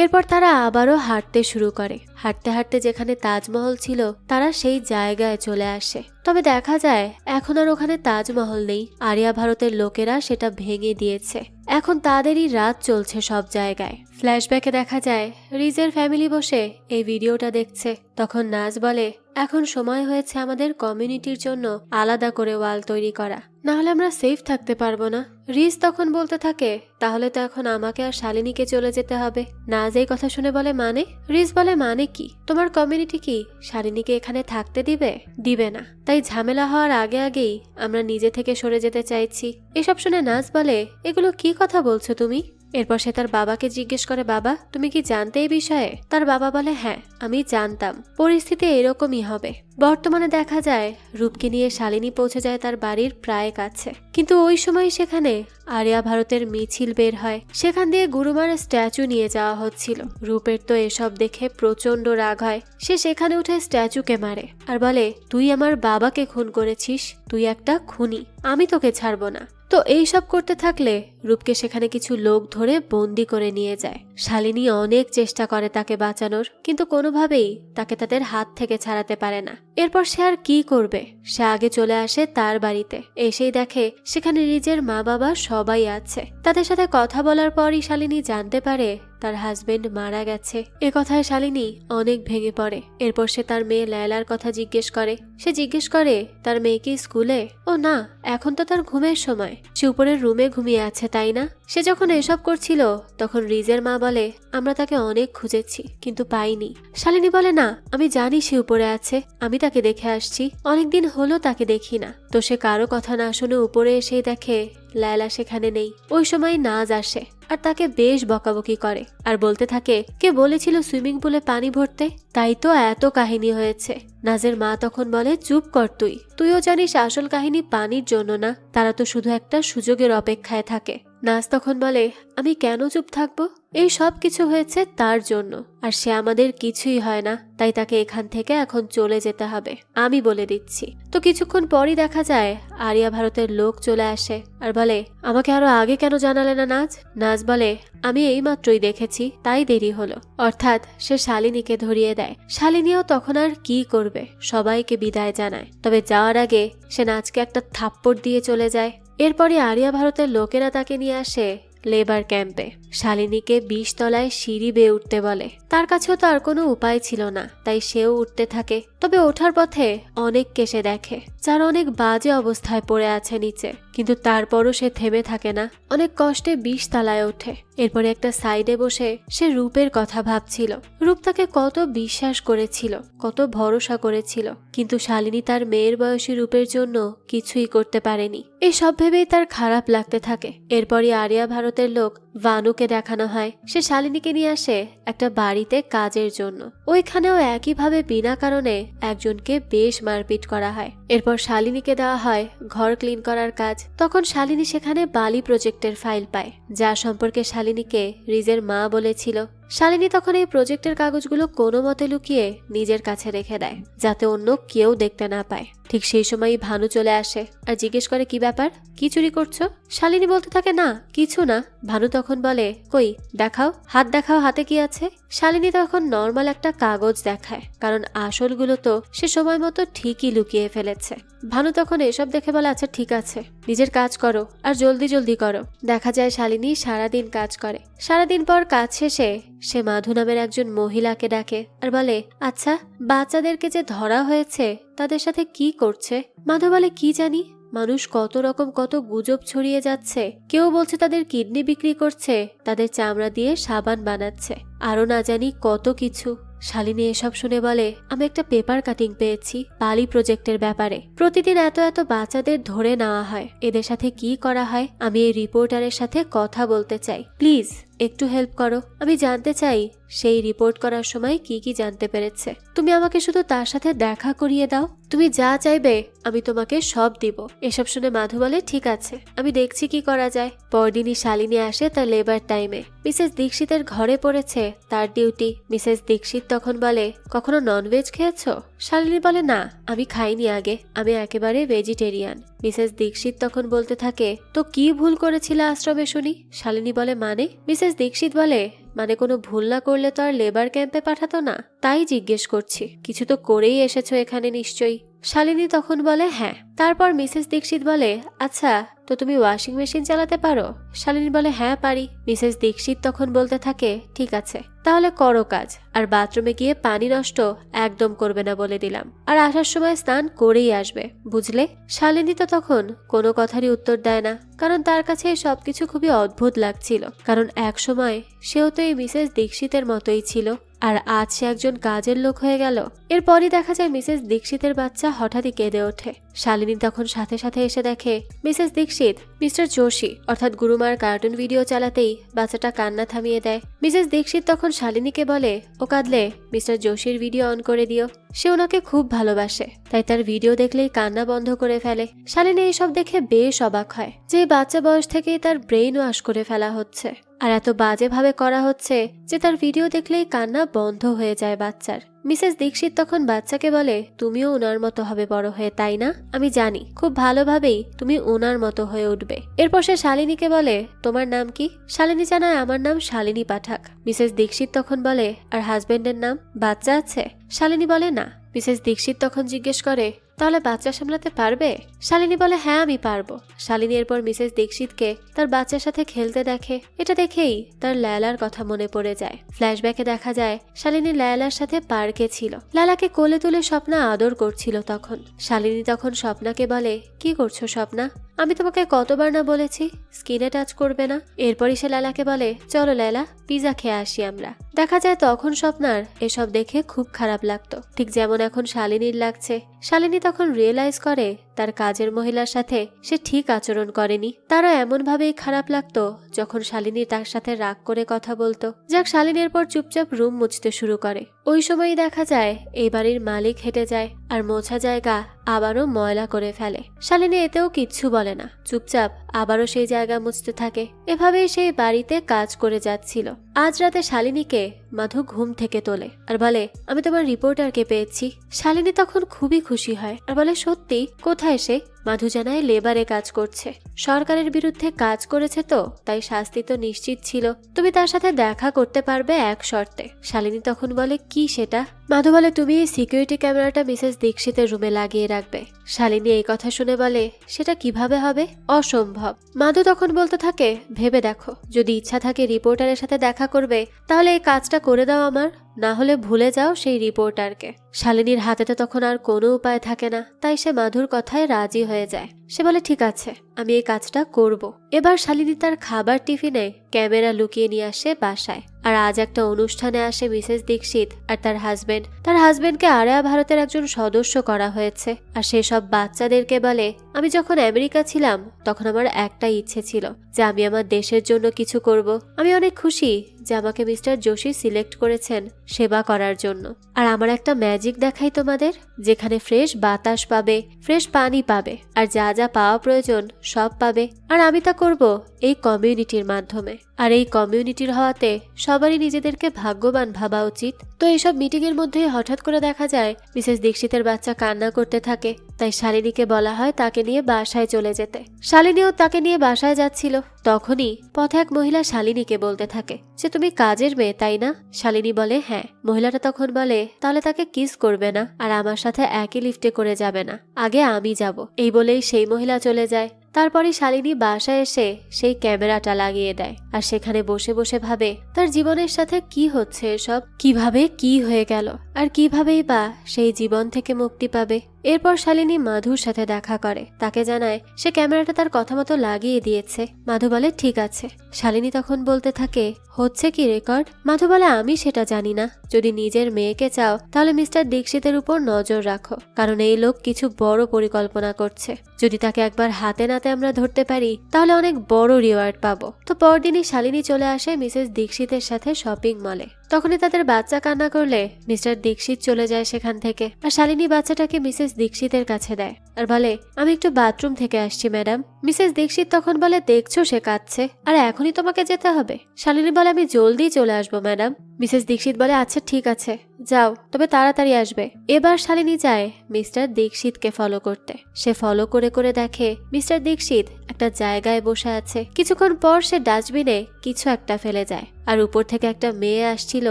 এরপর তারা আবারও হাঁটতে শুরু করে। হাঁটতে হাঁটতে যেখানে তাজমহল ছিল তারা সেই জায়গায় চলে আসে। তবে দেখা যায় এখন আর ওখানে তাজমহল নেই। আরিয়া ভারতের লোকেরা সেটা ভেঙে দিয়েছে। এখন তাদেরই রাত চলছে সব জায়গায়। ফ্ল্যাশব্যাকে দেখা যায় রিজের ফ্যামিলি বসে এই ভিডিওটা দেখছে। তখন নাজ বলে, এখন সময় হয়েছে আমাদের কমিউনিটির জন্য আলাদা করে ওয়াল তৈরি করা, না হলে আমরা সেফ থাকতে পারবো না। রিজ তখন বলতে থাকে, তাহলে তো এখন আমাকে আর শালিনীকে চলে যেতে হবে। নাজ এই কথা শুনে বলে, মানে? রিজ বলে, মানে কি? তোমার কমিউনিটি কি শালিনীকে এখানে থাকতে দিবে? দিবে না। তাই ঝামেলা হওয়ার আগে আগেই আমরা নিজে থেকে সরে যেতে চাইছি। এসব শুনে নাজ বলে, এগুলো কি কথা বলছো তুমি? এরপর সে তার বাবাকে জিজ্ঞেস করে, বাবা তুমি কি জানতে এই বিষয়ে? তার বাবা বলে, হ্যাঁ আমি জানতাম, পরিস্থিতি এরকমই হবে। বর্তমানে দেখা যায় রূপকে নিয়ে শালিনী পৌঁছে যায় তার বাড়ির প্রায় কাছে। কিন্তু ওই সময় সেখানে আরিয়া ভারতের মিছিল বের হয়। সেখান দিয়ে গুরুমার স্ট্যাচু নিয়ে যাওয়া হচ্ছিল। রূপের তো এসব দেখে প্রচন্ড রাগ হয়। সে সেখানে উঠে স্ট্যাচুকে মারে আর বলে, তুই আমার বাবাকে খুন করেছিস, তুই একটা খুনি, আমি তোকে ছাড়বো না। তো এই সব করতে থাকলে রূপকে সেখানে কিছু লোক ধরে বন্দি করে নিয়ে যায়। শালিনী অনেক চেষ্টা করে তাকে বাঁচানোর, কিন্তু কোনোভাবেই তাকে তাদের হাত থেকে ছাড়াতে পারে না। এরপর সে আর কি করবে? সে আগে চলে আসে তার বাড়িতে। এসেই দেখে সেখানে নিজের মা বাবা সবাই আছে। তাদের সাথে কথা বলার পরই শালিনী জানতে পারে তার হাজবেন্ড মারা গেছে। এ কথায় শালিনী অনেক ভেঙে পড়ে। এরপর সে তার মেয়ে লায়লার কথা জিজ্ঞেস করে। সে জিজ্ঞেস করে, তার মেয়ে কি স্কুলে? ও না, এখন তো তার ঘুমের সময়, সে উপরের রুমে ঘুমিয়ে আছে, তাই না? সে যখন এসব করছিল তখন রিজের মা বলে, আমরা তাকে অনেক খুঁজেছি কিন্তু পাইনি। শালিনী বলে, না আমি জানি সে উপরে আছে, আমি তাকে দেখে আসছি, অনেকদিন হলো তাকে দেখি না। তো সে কারো কথা না শুনে উপরে এসেই দেখে লায়লা সেখানে নেই। ওই সময় নাজ আসে আর তাকে বেশ বকাবকি করে আর বলতে থাকে, কে বলেছিল সুইমিং পুলে পানি ভরতে? তাই তো এত কাহিনী হয়েছে। নাজের মা তখন বলে, চুপ কর, তুইও জানিস আসল কাহিনী পানির জন্য না, তারা তো শুধু একটা সুযোগের অপেক্ষায় থাকে। নাজ তখন বলে, আমি কেন চুপ থাকবো? এই সব কিছু হয়েছে তার জন্য, আর সে আমাদের কিছুই হয় না, তাই তাকে এখান থেকে এখন চলে যেতে হবে, আমি বলে দিচ্ছি। তো কিছুক্ষণ পরই দেখা যায় আরিয়া ভারতের লোক চলে আসে আর বলে, আমাকে আরো আগে কেন জানালে না নাজ? নাজ বলে, আমি এইমাত্রই দেখেছি, তাই দেরি হলো। অর্থাৎ সে শালিনীকে ধরিয়ে দেয়। শালিনীও তখন আর কি করবে, সবাইকে বিদায় জানায়। তবে যাওয়ার আগে সে নাজকে একটা থাপ্পড় দিয়ে চলে যায়। এরপরে আরিয়া ভারতের লোকেরা তাকে নিয়ে আসে লেবার ক্যাম্পে। শালিনীকে 20 তলায় সিঁড়ি বেয়ে উঠতে বলে। তার কাছেও তো আর কোনো উপায় ছিল না, তাই সেও উঠতে থাকে। তবে ওঠার পথে অনেককে সে দেখে যারা অনেক বাজে অবস্থায় পড়ে আছে নিচে, কিন্তু তারপরও সে থেমে থাকে না। অনেক কষ্টে 20 তলায় ওঠে। এরপরে একটা সাইডে বসে সে রূপের কথা ভাবছিল। রূপ তাকে কত বিশ্বাস করেছিল, কত ভরসা করেছিল, কিন্তু শালিনী তার মেয়ের বয়সী রূপের জন্য কিছুই করতে পারেনি। এই সব ভেবেই তার খারাপ লাগতে থাকে। এরপরই আরিয়া ভারতের লোক ভানুকে দেখানো হয়। সে শালিনীকে নিয়ে আসে একটা বাড়িতে কাজের জন্য। ওইখানেও একইভাবে বিনা কারণে একজনকে বেশ মারপিট করা হয়। এরপর শালিনীকে দেওয়া হয় ঘর ক্লিন করার কাজ। তখন শালিনী সেখানে বালি প্রজেক্টের ফাইল পায়, যা সম্পর্কে শালিনীকে রিজের মা বলেছিল। শালিনী তখন এই প্রজেক্টের কাগজগুলো কোনো মতে লুকিয়ে নিজের কাছে রেখে দেয়, যাতে অন্য কেউ দেখতে না পায়। ঠিক সেই সময়ই ভানু চলে আসে আর জিজ্ঞেস করে, কি ব্যাপার, কি চুরি করছো? শালিনী বলতে থাকে, না কিছু না। ভানু তখন বলে, কই দেখাও, হাত দেখাও, হাতে কি আছে? শালিনী তখন নর্মাল একটা কাগজ দেখায়, কারণ আসলগুলো তো সে সময় মতো ঠিকই লুকিয়ে ফেলেছে। ভানু তখন এসব দেখে বলে, আচ্ছা ঠিক আছে, নিজের কাজ করো আর জলদি জলদি করো। দেখা যায় শালিনী সারাদিন কাজ করে। সারাদিন পর কাজ শেষে সে মাধু নামের একজন মহিলাকে ডাকে আর বলে, আচ্ছা বাচ্চাদেরকে যে ধরা হয়েছে তাদের সাথে কি করছে? মাধু বলে, কি জানি, মানুষ কত রকম কত গুজব ছড়িয়ে যাচ্ছে। কেউ বলছে তাদের কিডনি বিক্রি করছে, তাদের চামড়া দিয়ে সাবান বানাচ্ছে, আরো না জানি কত কিছু। শালিনী এসব শুনে বলে, আমি একটা পেপার কাটিং পেয়েছি বালি প্রজেক্টের ব্যাপারে। প্রতিদিন এত এত বাচ্চাদের ধরে নেওয়া হয়, এদের সাথে কি করা হয় আমি এই রিপোর্টারের সাথে কথা বলতে চাই, প্লিজ একটু হেল্প করো। আমি জানতে চাই সেই রিপোর্ট করার সময় কি কি জানতে পেরেছে। তুমি আমাকে শুধু তার সাথে দেখা করিয়ে দাও, তুমি যা চাইবে আমি তোমাকে সব দিব। এসব শুনে মাধু বলে ঠিক আছে, আমি দেখছি কি করা যায়। পরদিনই শালিনী আসে তার লেবার টাইমে। মিসেস দীক্ষিতের ঘরে পড়েছে তার ডিউটি। মিসেস দীক্ষিত তখন বলে কখনো ননভেজ খেয়েছো? শালিনী বলে না, আমি খাইনি আগে, আমি একেবারে ভেজিটেরিয়ান। মিসেস দীক্ষিত তখন বলতে থাকে তো কি ভুল করেছিল আশ্রমে শুনি? শালিনী বলে মানে? মিসেস দীক্ষিত বলে মানে কোনো ভুল না করলে তো আর লেবার ক্যাম্পে পাঠাতো না, তাই জিজ্ঞেস করছি। কিছু তো করেই এসেছো এখানে নিশ্চয়ই। শালিনী তখন বলে হ্যাঁ। তারপর মিসেস দীক্ষিত বলে আচ্ছা, তো তুমি ওয়াশিং মেশিন চালাতে পারো? শালিনী বলে হ্যাঁ পারি। মিসেস দীক্ষিত তখন বলতে থাকে ঠিক আছে, তাহলে করো কাজ, আর বাথরুমে গিয়ে পানি নষ্ট একদম করবে না বলে দিলাম, আর আসার সময় স্নান করেই আসবে, বুঝলে? শালিনী তো তখন কোনো কথারই উত্তর দেয় না, কারণ তার কাছে সবকিছু খুবই অদ্ভুত লাগছিল। কারণ এক সময় সেও তো এই মিসেস দীক্ষিতের মতোই ছিল, আর আজ সে একজন কাজের লোক হয়ে গেল। এরপরই দেখা যায় মিসেস দীক্ষিতের বাচ্চা হঠাৎই কেঁদে ওঠে। শালিনী তখন সাথে সাথে এসে দেখে মিসেস দীক্ষিত মিস্টার যোশী অর্থাৎ গুরুমার কার্টুন ভিডিও চালাতেই বাচ্চাটা কান্না থামিয়ে দেয়। মিসেস দীক্ষিত তখন শালিনীকে বলে ও কাঁদলে মিস্টার যোশীর ভিডিও অন করে দিও, সে ওনাকে খুব ভালোবাসে, তাই তার ভিডিও দেখলেই কান্না বন্ধ করে ফেলে। শালিনী এইসব দেখে বেশ অবাক হয় যে বাচ্চা বয়স থেকেই তার ব্রেইন ওয়াশ করে ফেলা হচ্ছে, আর এত বাজেভাবে করা হচ্ছে যে তার ভিডিও দেখলেই কান্না বন্ধ হয়ে যায় বাচ্চার। মিসেস দীক্ষিত তখন বাচ্চাকে বলে তুমিও ওনার মতো হবে বড় হয়ে, তাই না? আমি জানি খুব ভালোভাবেই তুমি ওনার মতো হয়ে উঠবে। এরপর সে শালিনীকে বলে তোমার নাম কি? শালিনী জানায় আমার নাম শালিনী পাঠক। মিসেস দীক্ষিত তখন বলে আর হাজবেন্ডের নাম? বাচ্চা আছে? শালিনী বলে না। মিসেস দীক্ষিত তখন জিজ্ঞেস করে তাহলে বাচ্চা সামলাতে পারবে? শালিনী বলে হ্যাঁ আমি পারবো। শালিনী এরপর মিসেস দীক্ষিতকে তার বাচ্চার সাথে খেলতে দেখে। এটা দেখেই তার লায়লার কথা মনে পড়ে যায়। ফ্ল্যাশব্যাকে দেখা যায় শালিনী লায়লার সাথে পার্কে ছিল, লায়লাকে কোলে তুলে স্বপ্না আদর করছিল। তখন শালিনী তখন স্বপ্নাকে বলে কি করছো স্বপ্না? আমি তোমাকে কতবার না বলেছি স্কিনে টাচ করবে না। এরপরই সে লায়লাকে বলে চলো লায়লা পিজা খেয়ে আসি আমরা। দেখা যায় তখন স্বপ্নার এসব দেখে খুব খারাপ লাগতো, ঠিক যেমন এখন শালিনীর লাগছে। শালিনী তখন রিয়েলাইজ করে তার কাজের মহিলার সাথে সে ঠিক আচরণ করেনি। তারও এমন ভাবেই খারাপ লাগতো যখন শালিনী তার সাথে রাগ করে কথা বলতো। যাক, শালিনীর পর চুপচাপ রুম মুছতে শুরু করে। ওই সময়ই দেখা যায় এই বাড়ির মালিক হেঁটে যায় আর মোছা জায়গা আবারও ময়লা করে ফেলে। শালিনী এতেও কিচ্ছু বলে না, চুপচাপ আবারও সেই জায়গা মুছতে থাকে। এভাবেই সেই বাড়িতে কাজ করে যাচ্ছিল। আজ রাতে শালিনীকে মাধু ঘুম থেকে তোলে আর বলে আমি তোমার রিপোর্টারকে পেয়েছি। শালিনী তখন খুবই খুশি হয় আর বলে সত্যি? কোথায় সে? মাধু জানায় লেবারে কাজ করছে, সরকারের বিরুদ্ধে কাজ করেছে তো তাই শাস্তি তো নিশ্চিত ছিল। তুমি তার সাথে দেখা করতে পারবে এক শর্তে। শালিনী তখন বলে কি সেটা? মাধু বলে তুমি এই সিকিউরিটি ক্যামেরাটা মিসেস দীক্ষিতের রুমে লাগিয়ে রাখবে। শালিনী এই কথা শুনে বলে সেটা কিভাবে হবে? অসম্ভব। মাধু তখন বলতে থাকে ভেবে দেখো, যদি ইচ্ছা থাকে রিপোর্টারের সাথে দেখা করবে তাহলে এই কাজটা করে দাও আমার, না হলে ভুলে যাও সেই রিপোর্টারকে। শালিনীর হাতে তো তখন আর কোনো উপায় থাকে না, তাই সে মাধুর কথায় রাজি হয়ে যায়। সে বলে ঠিক আছে আমি এই কাজটা করব। এবার শালিনী তার খাবার টিফিনে ক্যামেরা লুকিয়ে নিয়ে আসে বাসায়। আর আজ একটা অনুষ্ঠানে আসে মিসেস দীক্ষিত আর তার হাজবেন্ড। তার হাজবেন্ডকে আরেয়া ভারতের একজন সদস্য করা হয়েছে। আর সেসব বাচ্চাদেরকে বলে আমি যখন আমেরিকা ছিলাম তখন আমার একটাই ইচ্ছে ছিল যে আমি আমার দেশের জন্য কিছু করব। আমি অনেক খুশি যে আমাকে মিস্টার যোশী সিলেক্ট করেছেন সেবা করার জন্য। আর আমার একটা ম্যাজিক দেখাই তোমাদের, যেখানে ফ্রেশ বাতাস পাবে, ফ্রেশ পানি পাবে, আর যা যা পাওয়া প্রয়োজন সব পাবে। আর আমি তা করব এই কমিউনিটির মাধ্যমে। আর এই কমিউনিটির হওয়াতে সবারই নিজেদেরকে ভাগ্যবান ভাবা উচিত। তো এইসব মিটিং এর মধ্যে হঠাৎ করে দেখা যায় মিসেস দীক্ষিতের বাচ্চা কান্না করতে থাকে। তাই শালিনীকে বলা হয় তাকে নিয়ে বাসায় চলে যেতে। শালিনীও তাকে নিয়ে বাসায় যাচ্ছিল। তখনই পথে এক মহিলা শালিনীকে বলতে থাকে যে তুমি কাজের মেয়ে তাই না? শালিনী বলে হ্যাঁ। মহিলাটা তখন বলে তাহলে তাকে কিস করবে না আর আমার সাথে একই লিফটে করে যাবে না, আগে আমি যাব। এই বলেই সেই মহিলা চলে যায়। তারপরে শালিনী বাসায় এসে সেই ক্যামেরাটা লাগিয়ে দেয় আর সেখানে বসে বসে ভাবে তার জীবনের সাথে কি হচ্ছে এসব, কিভাবে কি হয়ে গেল আর কিভাবেই বা সেই জীবন থেকে মুক্তি পাবে। এরপর শালিনী মাধুর সাথে দেখা করে, তাকে জানায় সে ক্যামেরাটা তার কথা মতো লাগিয়ে দিয়েছে। মাধু বলে ঠিক আছে। শালিনী তখন বলতে থাকে হচ্ছে কি রেকর্ড? মাধু বলে আমি সেটা জানি না, যদি নিজের মেয়েকে চাও তাহলে মিস্টার দীক্ষিতের উপর নজর রাখো, কারণ এই লোক কিছু বড় পরিকল্পনা করছে। যদি তাকে একবার হাতে নাতে আমরা ধরতে পারি তাহলে অনেক বড় রিওয়ার্ড পাবো। তো পরদিনই শালিনী চলে আসে মিসেস দীক্ষিতের সাথে শপিং মলে। তখনই তাদের বাচ্চা কান্না করলে মিস্টার দীক্ষিত চলে যায় সেখান থেকে, আর শালিনী বাচ্চাটাকে মিসেস দীক্ষিতের কাছে দেয় আর বলে আমি একটু বাথরুম থেকে আসছি ম্যাডাম। মিসেস দীক্ষিত তখন বলে দেখছো সে কাঁদছে, আর এখনই তোমাকে যেতে হবে? শালিনী বলে আমি জলদি চলে আসবো ম্যাডাম। মিসেস দীক্ষিত বলে আচ্ছা ঠিক আছে যাও, তবে তাড়াতাড়ি আসবে। এবার শালিনী যায় মিস্টার দীক্ষিতকে ফলো করতে। সে ফলো করে করে দেখে মিস্টার দীক্ষিত একটা জায়গায় বসে আছে। কিছুক্ষণ পর সে ডাস্টবিনে কিছু একটা ফেলে যায়, আর উপর থেকে একটা মেয়ে আসছিল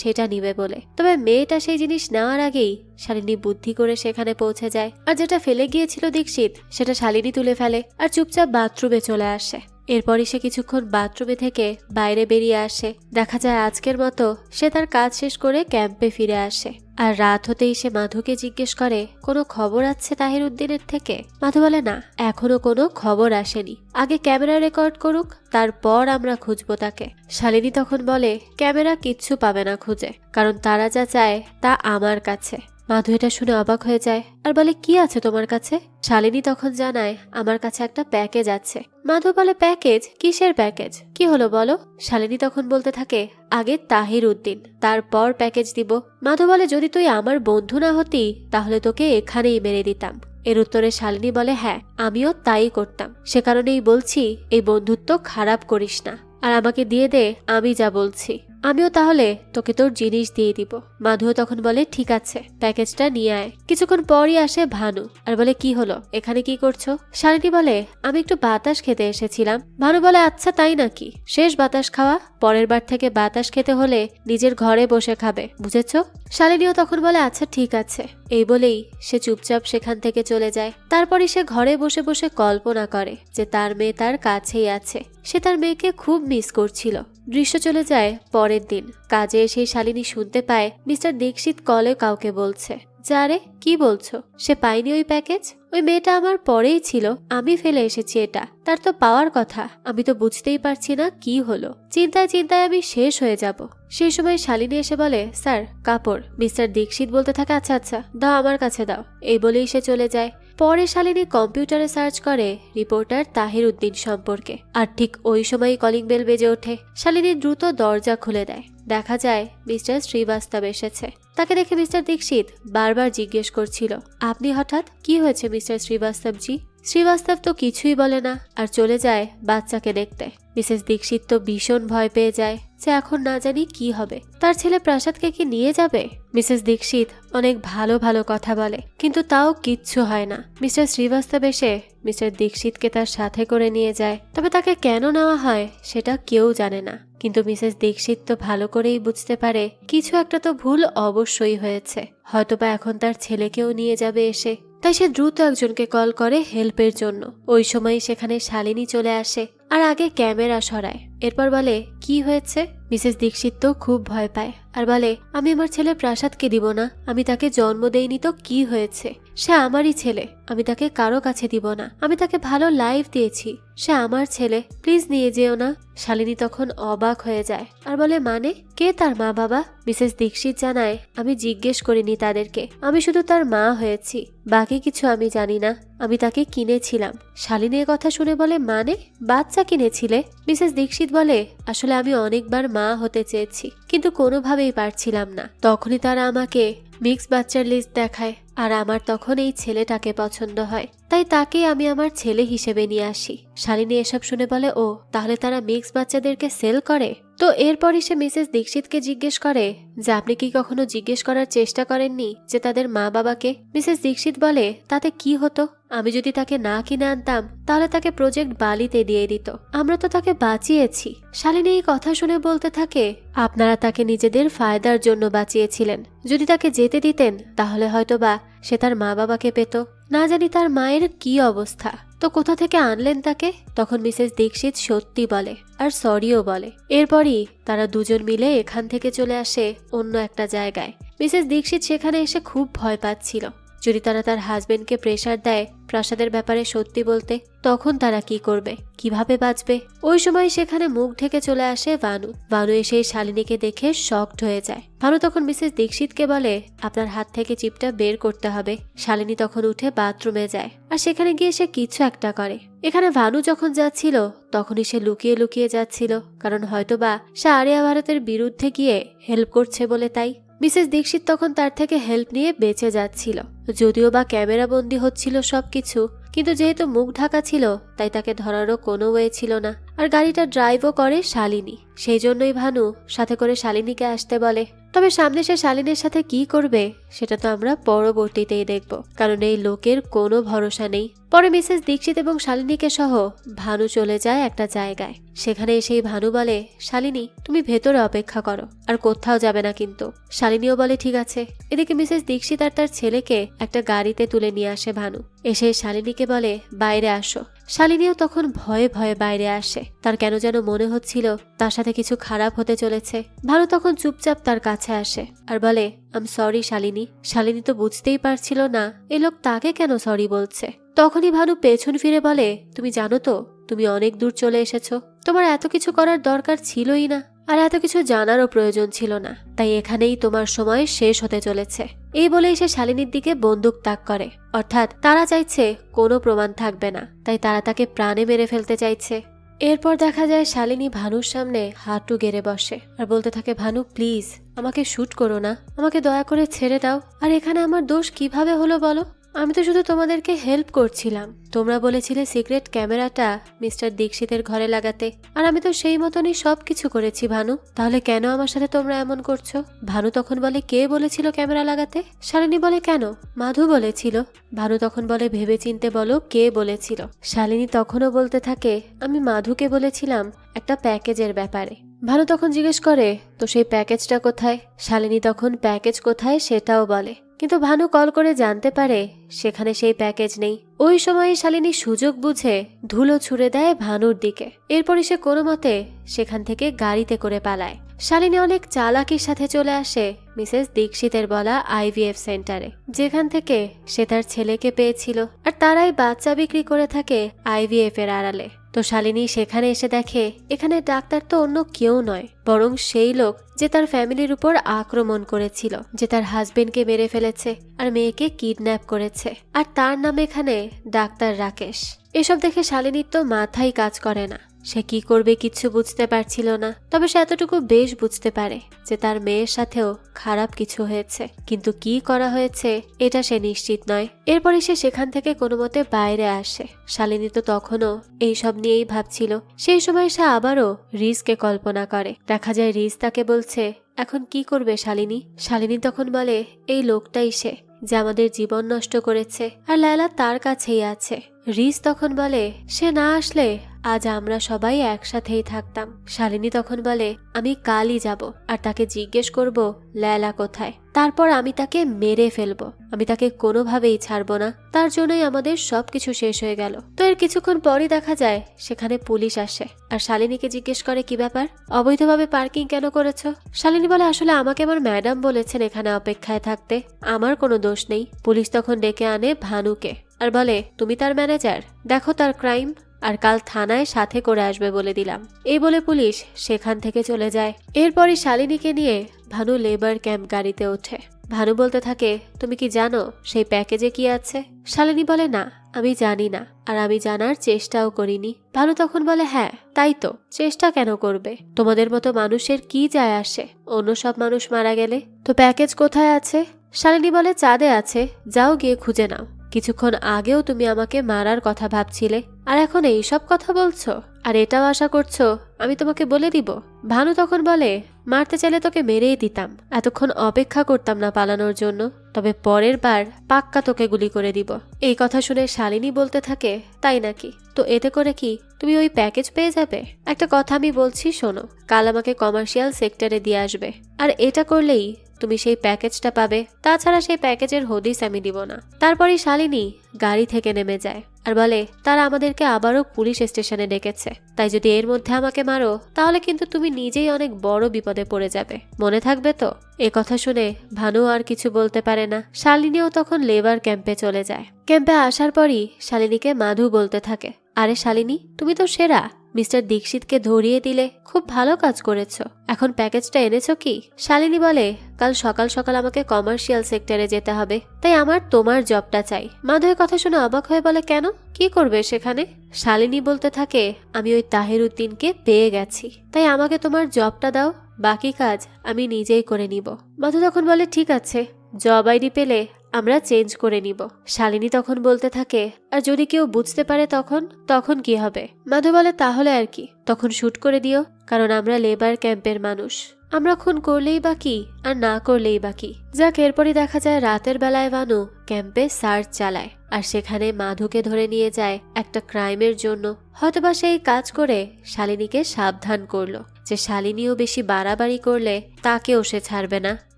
সেটা নিবে বলে। তবে মেয়েটা সেই জিনিস নেওয়ার আগেই শালিনী বুদ্ধি করে সেখানে পৌঁছে যায়, আর যেটা ফেলে গিয়েছিল দীক্ষিত সেটা শালিনী তুলে ফেলে আর চুপচাপ বাথরুমে চলে আসে। এরপরই সে কিছুক্ষণ বাথরুমে থেকে বাইরে বেরিয়ে আসে। দেখা যায় আজকের মতো সে তার কাজ শেষ করে ক্যাম্পে ফিরে আসে। আর রাত হতেই সে মাধুকে জিজ্ঞেস করে কোনো খবর আছে তাহির উদ্দিনের থেকে? মাধু বলে না, এখনো কোনো খবর আসেনি, আগে ক্যামেরা রেকর্ড করুক, তারপর আমরা খুঁজবো তাকে। শালিনী তখন বলে ক্যামেরা কিচ্ছু পাবে না খুঁজে, কারণ তারা যা চায় তা আমার কাছে। মাধু এটা শুনে অবাক হয়ে যায় আর বলে কি আছে তোমার কাছে? শালিনী তখন জানায় আমার কাছে একটা প্যাকেজ আছে। মাধু বলে প্যাকেজ? কিসের প্যাকেজ? কি হলো বলো? শালিনী তখন বলতে থাকে আগে তাহির উদ্দিন, তারপর প্যাকেজ দিব। মাধু বলে যদি তুই আমার বন্ধু না হতি তাহলে তোকে এখানেই মেরে দিতাম। এর উত্তরে শালিনী বলে হ্যাঁ আমিও তাই করতাম, সে কারণেই বলছি এই বন্ধুত্ব খারাপ করিস না, আর আমাকে দিয়ে দে, আমি যা বলছি। আমিও তাহলে তোকে তোর জিনিস দিয়ে দিব। মাধুও তখন বলে ঠিক আছে প্যাকেজটা নিয়ে আয়। কিছুক্ষণ পরই আসে ভানু আর বলে কি হলো, এখানে কি করছো? শালিনী বলে আমি একটু বাতাস খেতে এসেছিলাম। ভানু বলে আচ্ছা তাই নাকি, শেষ বাতাস খাওয়া, পরের বার থেকে বাতাস খেতে হলে নিজের ঘরে বসে খাবে, বুঝেছো? শালিনীও তখন বলে আচ্ছা ঠিক আছে। এই বলেই সে চুপচাপ সেখান থেকে চলে যায়। তারপরই সে ঘরে বসে বসে কল্পনা করে যে তার মেয়ে তার কাছেই আছে, সে তার মেয়েকে খুব মিস করছিল। দৃশ্য চলে যায় পরের দিন। কাজে এসে শালিনী শুনতে পায় মিস্টার দীক্ষিত কলে কাউকে বলছে যারে কি বলছো, সে পায়নি ওই প্যাকেজ? ওই মেয়েটা আমার পরেই ছিল, আমি ফেলে এসেছি এটা, তার তো পাওয়ার কথা, আমি তো বুঝতেই পারছি না কি হলো। চিন্তায় চিন্তায় আমি শেষ হয়ে যাব। সেই সময় শালিনী এসে বলে স্যার কাপড়। মিস্টার দীক্ষিত বলতে থাকে আচ্ছা আচ্ছা দাও আমার কাছে দাও। এই বলেই সে চলে যায়। পরে শালিনী কম্পিউটারে সার্চ করে রিপোর্টার তাহির উদ্দিন সম্পর্কে, আর ঠিক ওই সময় কলিং বেল বেজে ওঠে। শালিনী দ্রুত দরজা খুলে দেয়। দেখা যায় মিস্টার শ্রীবাস্তব এসেছে। তাকে দেখে মিস্টার দীক্ষিত বারবার জিজ্ঞেস করছিল আপনি হঠাৎ, কি হয়েছে মিস্টার শ্রীবাস্তবজি? শ্রীবাস্তব তো কিছুই বলে না আর চলে যায় বাচ্চাকে দেখতে। মিসেস দীক্ষিত তো ভীষণ ভয় পেয়ে যায় যে এখন না জানি কি হবে, তার ছেলে প্রাসাদকে কি নিয়ে যাবে। মিসেস দীক্ষিত অনেক ভালো ভালো কথা বলে কিন্তু তাও কিচ্ছু হয় না। মিস্টার শ্রীবাস্তব এসে মিস্টার দীক্ষিতকে তার সাথে করে নিয়ে যায়, তবে তাকে কেন নেওয়া হয় সেটা কেউ জানে না। কিন্তু মিসেস দীক্ষিত তো ভালো করেই বুঝতে পারে কিছু একটা তো ভুল অবশ্যই হয়েছে, হয়তোবা এখন তার ছেলেকেও নিয়ে যাবে এসে। তাই সে দ্রুত একজনকে কল করে হেল্পের জন্য। ওই সময় সেখানে শালিনী চলে আসে আর আগে ক্যামেরা সরায়। এরপর বলে কি হয়েছে? মিসেস দীক্ষিত তো খুব ভয় পায় আর বলে আমি আমার ছেলে প্রাসাদকে দিব না, আমি তাকে জন্ম দেইনি তো কি হয়েছে, সে আমারই ছেলে, আমি তাকে কারো কাছে দিব না, আমি তাকে ভালো লাইফ দিয়েছি, সে আমার ছেলে, প্লিজ নিয়ে যেও না। শালিনী তখন অবাক হয়ে যায় আর বলে মানে কে তার মা বাবা? মিসেস দীক্ষিত জানায় আমি জিজ্ঞেস করিনি তাদেরকে, আমি শুধু তার মা হয়েছি, বাকি কিছু আমি জানি না, আমি তাকে কিনেছিলাম। শালিনী কথা শুনে বলে মানে বাচ্চা কিনেছিলে? মিসেস দীক্ষিত বলে আসলে আমি অনেকবার মা হতে চেয়েছি কিন্তু কোনোভাবেই পারছিলাম না। তখনই তারা আমাকে মিক্স বাচ্চার লিস্ট দেখায় আর আমার তখন এই ছেলেটাকে পছন্দ হয়, তাই তাকে আমি আমার ছেলে হিসেবে নিয়ে আসি। শালিনী এসব শুনে বলে ও তাহলে তারা মিক্স বাচ্চাদেরকে সেল করে? তো এরপরই সে মিসেস দীক্ষিতকে জিজ্ঞেস করে যে আপনি কি কখনো জিজ্ঞেস করার চেষ্টা করেননি যে তাদের মা বাবাকে? মিসেস দীক্ষিত বলে তাতে কি হতো, আমি যদি তাকে না কিনে আনতাম তাহলে তাকে প্রজেক্ট বালিতে দিয়ে দিত, আমরা তো তাকে বাঁচিয়েছি। শালিনী এই কথা শুনে বলতে থাকে আপনারা তাকে নিজেদের ফায়দার জন্য বাঁচিয়েছিলেন, যদি তাকে যেতে দিতেন তাহলে হয়তোবা সে তার মা বাবাকে পেত, না জানি তার মায়ের কি অবস্থা, তো কোথা থেকে আনলেন তাকে? তখন মিসেস দীক্ষিত সত্যি বলে আর সরিও বলে। এরপরই তারা দুজন মিলে এখান থেকে চলে আসে অন্য একটা জায়গায়। মিসেস দীক্ষিত সেখানে এসে খুব ভয় পাচ্ছিল। যদি তারা তার হাজবেন্ডকে প্রেসার দেয় প্রাসাদের ব্যাপারে সত্যি বলতে, তখন তারা কি করবে, কিভাবে বাঁচবে? ওই সময় সেখানে মুখ ঢেকে চলে আসে ভানু। ভানু এসে শালিনীকে দেখে শকড হয়ে যায়। ভানু তখন মিসেস দীক্ষিতকে বলে, আপনার হাত থেকে চিপটা বের করতে হবে। শালিনী তখন উঠে বাথরুমে যায়, আর সেখানে গিয়ে সে কিছু একটা করে। এখানে ভানু যখন যাচ্ছিল তখনই সে লুকিয়ে লুকিয়ে যাচ্ছিল, কারণ হয়তোবা সে আরিয়া ভারতের বিরুদ্ধে গিয়ে হেল্প করছে বলে। তাই মিসেস দীক্ষিত তখন তার থেকে হেল্প নিয়ে বেঁচে যাচ্ছিল, যদিও বা ক্যামেরা বন্দি হচ্ছিল সবকিছু, কিন্তু যেহেতু মুখ ঢাকা ছিল তাই তাকে ধরারও কোনো ওয়ে ছিল না। আর গাড়িটা ড্রাইভও করে শালিনী, সেই জন্যই ভানু সাথে করে শালিনীকে আসতে বলে। তবে সামনে সে শালিনীর সাথে কি করবে সেটা তো আমরা পরবর্তীতেই দেখব, কারণ এই লোকের কোনো ভরসা নেই। পরে মিসেস দীক্ষিত এবং শালিনীকে সহ ভানু চলে যায় একটা জায়গায়। সেখানে এসেই ভানু বলে, শালিনী তুমি ভেতরে অপেক্ষা করো, আর কোথাও যাবে না কিন্তু। শালিনীও বলে ঠিক আছে। এদিকে মিসেস দীক্ষিত আর তার ছেলেকে একটা গাড়িতে তুলে নিয়ে আসে ভানু। এসে শালিনীকে বলে, বাইরে আসো। শালিনীও তখন ভয়ে ভয়ে বাইরে আসে। তার কেন যেন মনে হচ্ছিল তার সাথে কিছু খারাপ হতে চলেছে। ভানু তখন চুপচাপ তার কাছে আসে আর বলে, আম সরি শালিনী। শালিনী তো বুঝতেই পারছিল না এ লোক তাকে কেন সরি বলছে। তখনই ভানু পেছন ফিরে বলে, তুমি জানো তো তুমি অনেক দূর চলে এসেছো, তোমার এত কিছু করার দরকার ছিলই না, আর এত কিছু জানারও প্রয়োজন ছিল না, তাই এখানেই তোমার সময় শেষ হতে চলেছে। এই বলেই সে শালিনীর দিকে বন্দুক তাক করে, অর্থাৎ তারা চাইছে কোনো প্রমাণ থাকবে না, তাই তারা তাকে প্রাণে মেরে ফেলতে চাইছে। এরপর দেখা যায় শালিনী ভানুর সামনে হাঁটু গেড়ে বসে আর বলতে থাকে, ভানু প্লিজ আমাকে শুট করো না, আমাকে দয়া করে ছেড়ে দাও। আর এখানে আমার দোষ কিভাবে হলো বলো? আমি তো শুধু তোমাদেরকে হেল্প করছিলাম। তোমরা বলেছিলে সিক্রেট ক্যামেরাটা মিস্টার দীক্ষিতের ঘরে লাগাতে, আর আমি তো সেই মতনই সবকিছু করেছি ভানু। তাহলে কেন আমার সাথে তোমরা এমন করছো? ভানু তখন বলে, কে বলেছিল ক্যামেরা লাগাতে? শালিনী বলে, কেন মাধু বলেছিল। ভানু তখন বলে, ভেবেচিন্তে বলো কে বলেছিল। শালিনী তখনও বলতে থাকে, আমি মাধুকে বলেছিলাম একটা প্যাকেজের ব্যাপারে। ভানু তখন জিজ্ঞেস করে, তো সেই প্যাকেজটা কোথায়? শালিনী তখন প্যাকেজ কোথায় সেটাও বলে, কিন্তু ভানু কল করে জানতে পারে সেখানে সেই প্যাকেজ নেই। ওই সময় শালিনী সুযোগ বুঝে ধুলো ছুড়ে দেয় ভানুর দিকে। এরপরই সে কোনো মতে সেখান থেকে গাড়িতে করে পালায়। শালিনী অনেক চালাকির সাথে চলে আসে মিসেস দীক্ষিতের বলা আইভিএফ সেন্টারে, যেখান থেকে সে তার ছেলেকে পেয়েছিল, আর তারাই বাচ্চা বিক্রি করে থাকে আইভিএফ এর আড়ালে। তো শালিনী সেখানে এসে দেখে এখানে ডাক্তার তো অন্য কেউ নয়, বরং সেই লোক যে তার ফ্যামিলির উপর আক্রমণ করেছিল, যে তার হাজবেন্ডকে মেরে ফেলেছে আর মেয়েকে কিডন্যাপ করেছে, আর তার নাম এখানে ডাক্তার রাকেশ। এসব দেখে শালিনীর তো মাথায় কাজ করে না, সে কি করবে কিচ্ছু বুঝতে পারছিল না। তবে সে এতটুকু বেশ বুঝতে পারে যে তার মেয়ের সাথেও খারাপ কিছু হয়েছে, কিন্তু কি করা হয়েছে এটা সে নিশ্চিত নয়। এরপরে সে সেখান থেকে কোনো মতে বাইরে আসে। শালিনী তো তখনও এইসব নিয়েই ভাবছিল। সেই সময় সে আবারও রিজকে কল্পনা করে। দেখা যায় রিজ তাকে বলছে, এখন কি করবে শালিনী? শালিনী তখন বলে, এই লোকটাই সে যে আমাদের জীবন নষ্ট করেছে, আর লায়লা তার কাছেই আছে। রিজ তখন বলে, সে না আসলে আজ আমরা সবাই একসাথেই থাকতাম। শালিনী তখন বলে, আমি কালই যাব আর তাকে জিজ্ঞেস করব লায়লা কোথায়, তারপর আমি তাকে মেরে ফেলবো। আমি তাকে কোনোভাবেই ছাড়বো না, তার জন্যই আমাদের সবকিছু শেষ হয়ে গেল। তো এর কিছুক্ষণ পরই দেখা যায় সেখানে পুলিশ আসে আর শালিনীকে জিজ্ঞেস করে, কি ব্যাপার, অবৈধভাবে পার্কিং কেন করেছো? শালিনী বলে, আসলে আমাকে আমার ম্যাডাম বলেছেন এখানে অপেক্ষায় থাকতে, আমার কোনো দোষ নেই। পুলিশ তখন ডেকে আনে ভানুকে আর বলে, তুমি তার ম্যানেজার, দেখো তার ক্রাইম, আর কাল থানায় সাথে করে আসবে বলে দিলাম। এই বলে পুলিশ সেখান থেকে চলে যায়। এরপরই শালিনীকে নিয়ে ভানু লেবার ক্যাম্প গাড়িতে ওঠে। ভানু বলতে থাকে, তুমি কি জানো সেই প্যাকেজে কি আছে? শালিনী বলে, না আমি জানি না, আর আমি জানার চেষ্টাও করিনি। ভানু তখন বলে, হ্যাঁ তাই তো, চেষ্টা কেন করবে? তোমাদের মতো মানুষের কি যায় আসে অন্য সব মানুষ মারা গেলে? তো প্যাকেজ কোথায় আছে? শালিনী বলে, চাঁদে আছে, যাও গিয়ে খুঁজে নাও। কিছুক্ষণ আগেও তুমি আমাকে মারার কথা ভাবছিলে, আর এখন এইসব কথা বলছো, আর এটাও আশা করছো আমি তোমাকে বলে দিব? ভানু তখন বলে, মারতে চাইলে তোকে মেরেই দিতাম, এতক্ষণ অপেক্ষা করতাম না পালানোর জন্য, তবে পরের বার পাক্কা তোকে গুলি করে দিব। এই কথা শুনে শালিনী বলতে থাকে, তাই নাকি? তো এতে করে কি তুমি ওই প্যাকেজ পেয়ে যাবে? একটা কথা আমি বলছি শোনো, কাল আমাকে কমার্শিয়াল সেক্টরে দিয়ে আসবে, আর এটা করলেই তুমি সেই প্যাকেজটা পাবে, তাছাড়া সেই প্যাকেজের হদিস আমি দিব না। তারপরই শালিনী গাড়ি থেকে নেমে যায় আর বলে তারা আমাদেরকে আবারও পুলিশ স্টেশনে ডেকেছে, তাই যদি এর মধ্যে আমাকে মারো তাহলে কিন্তু তুমি নিজেই অনেক বড় বিপদে পড়ে যাবে, মনে থাকবে তো? এ কথা শুনে ভানু আর কিছু বলতে পারে না। শালিনীও তখন লেবার ক্যাম্পে চলে যায়। ক্যাম্পে আসার পরই শালিনীকে মাধু বলতে থাকে, আরে শালিনী, তুমি তো সেরা, মিস্টার দীক্ষিতকে ধরিয়ে দিলে, খুব ভালো কাজ করেছো। এখন প্যাকেজটা এনেছো কি? শালিনী বলে, কাল সকাল সকাল আমাকে কমার্শিয়াল সেক্টরে যেতে হবে, তাই আমার তোমার জবটা চাই। মাধবের কথা শুনে অবাক হয়ে বলে, কেন, কি করবে সেখানে? শালিনী বলতে থাকে, আমি ওই তাহির উদ্দিনকে পেয়ে গেছি, তাই আমাকে তোমার জবটা দাও, বাকি কাজ আমি নিজেই করে নিব। মাধু তখন বলে, ঠিক আছে, জব আইডি পেলে আমরা চেঞ্জ করে নিব। শালিনী তখন বলতে থাকে, আর যদি কেউ বুঝতে পারে তখন তখন কি হবে? মাধু বলে, তাহলে আর কি, তখন শুট করে দিও, কারণ আমরা লেবার ক্যাম্পের মানুষ, আমরা খুন করলেই বা কি আর না করলেই বা কি। যাক, এরপরই দেখা যায় রাতের বেলায় ভানু ক্যাম্পে সার্চ চালায়, আর সেখানে মাধুকে ধরে নিয়ে যায় একটা ক্রাইমের জন্য। হয়তোবা সেই কাজ করে শালিনীকে সাবধান করলো যে শালিনীও বেশি বাড়াবাড়ি করলে তাকেও সে ছাড়বে না।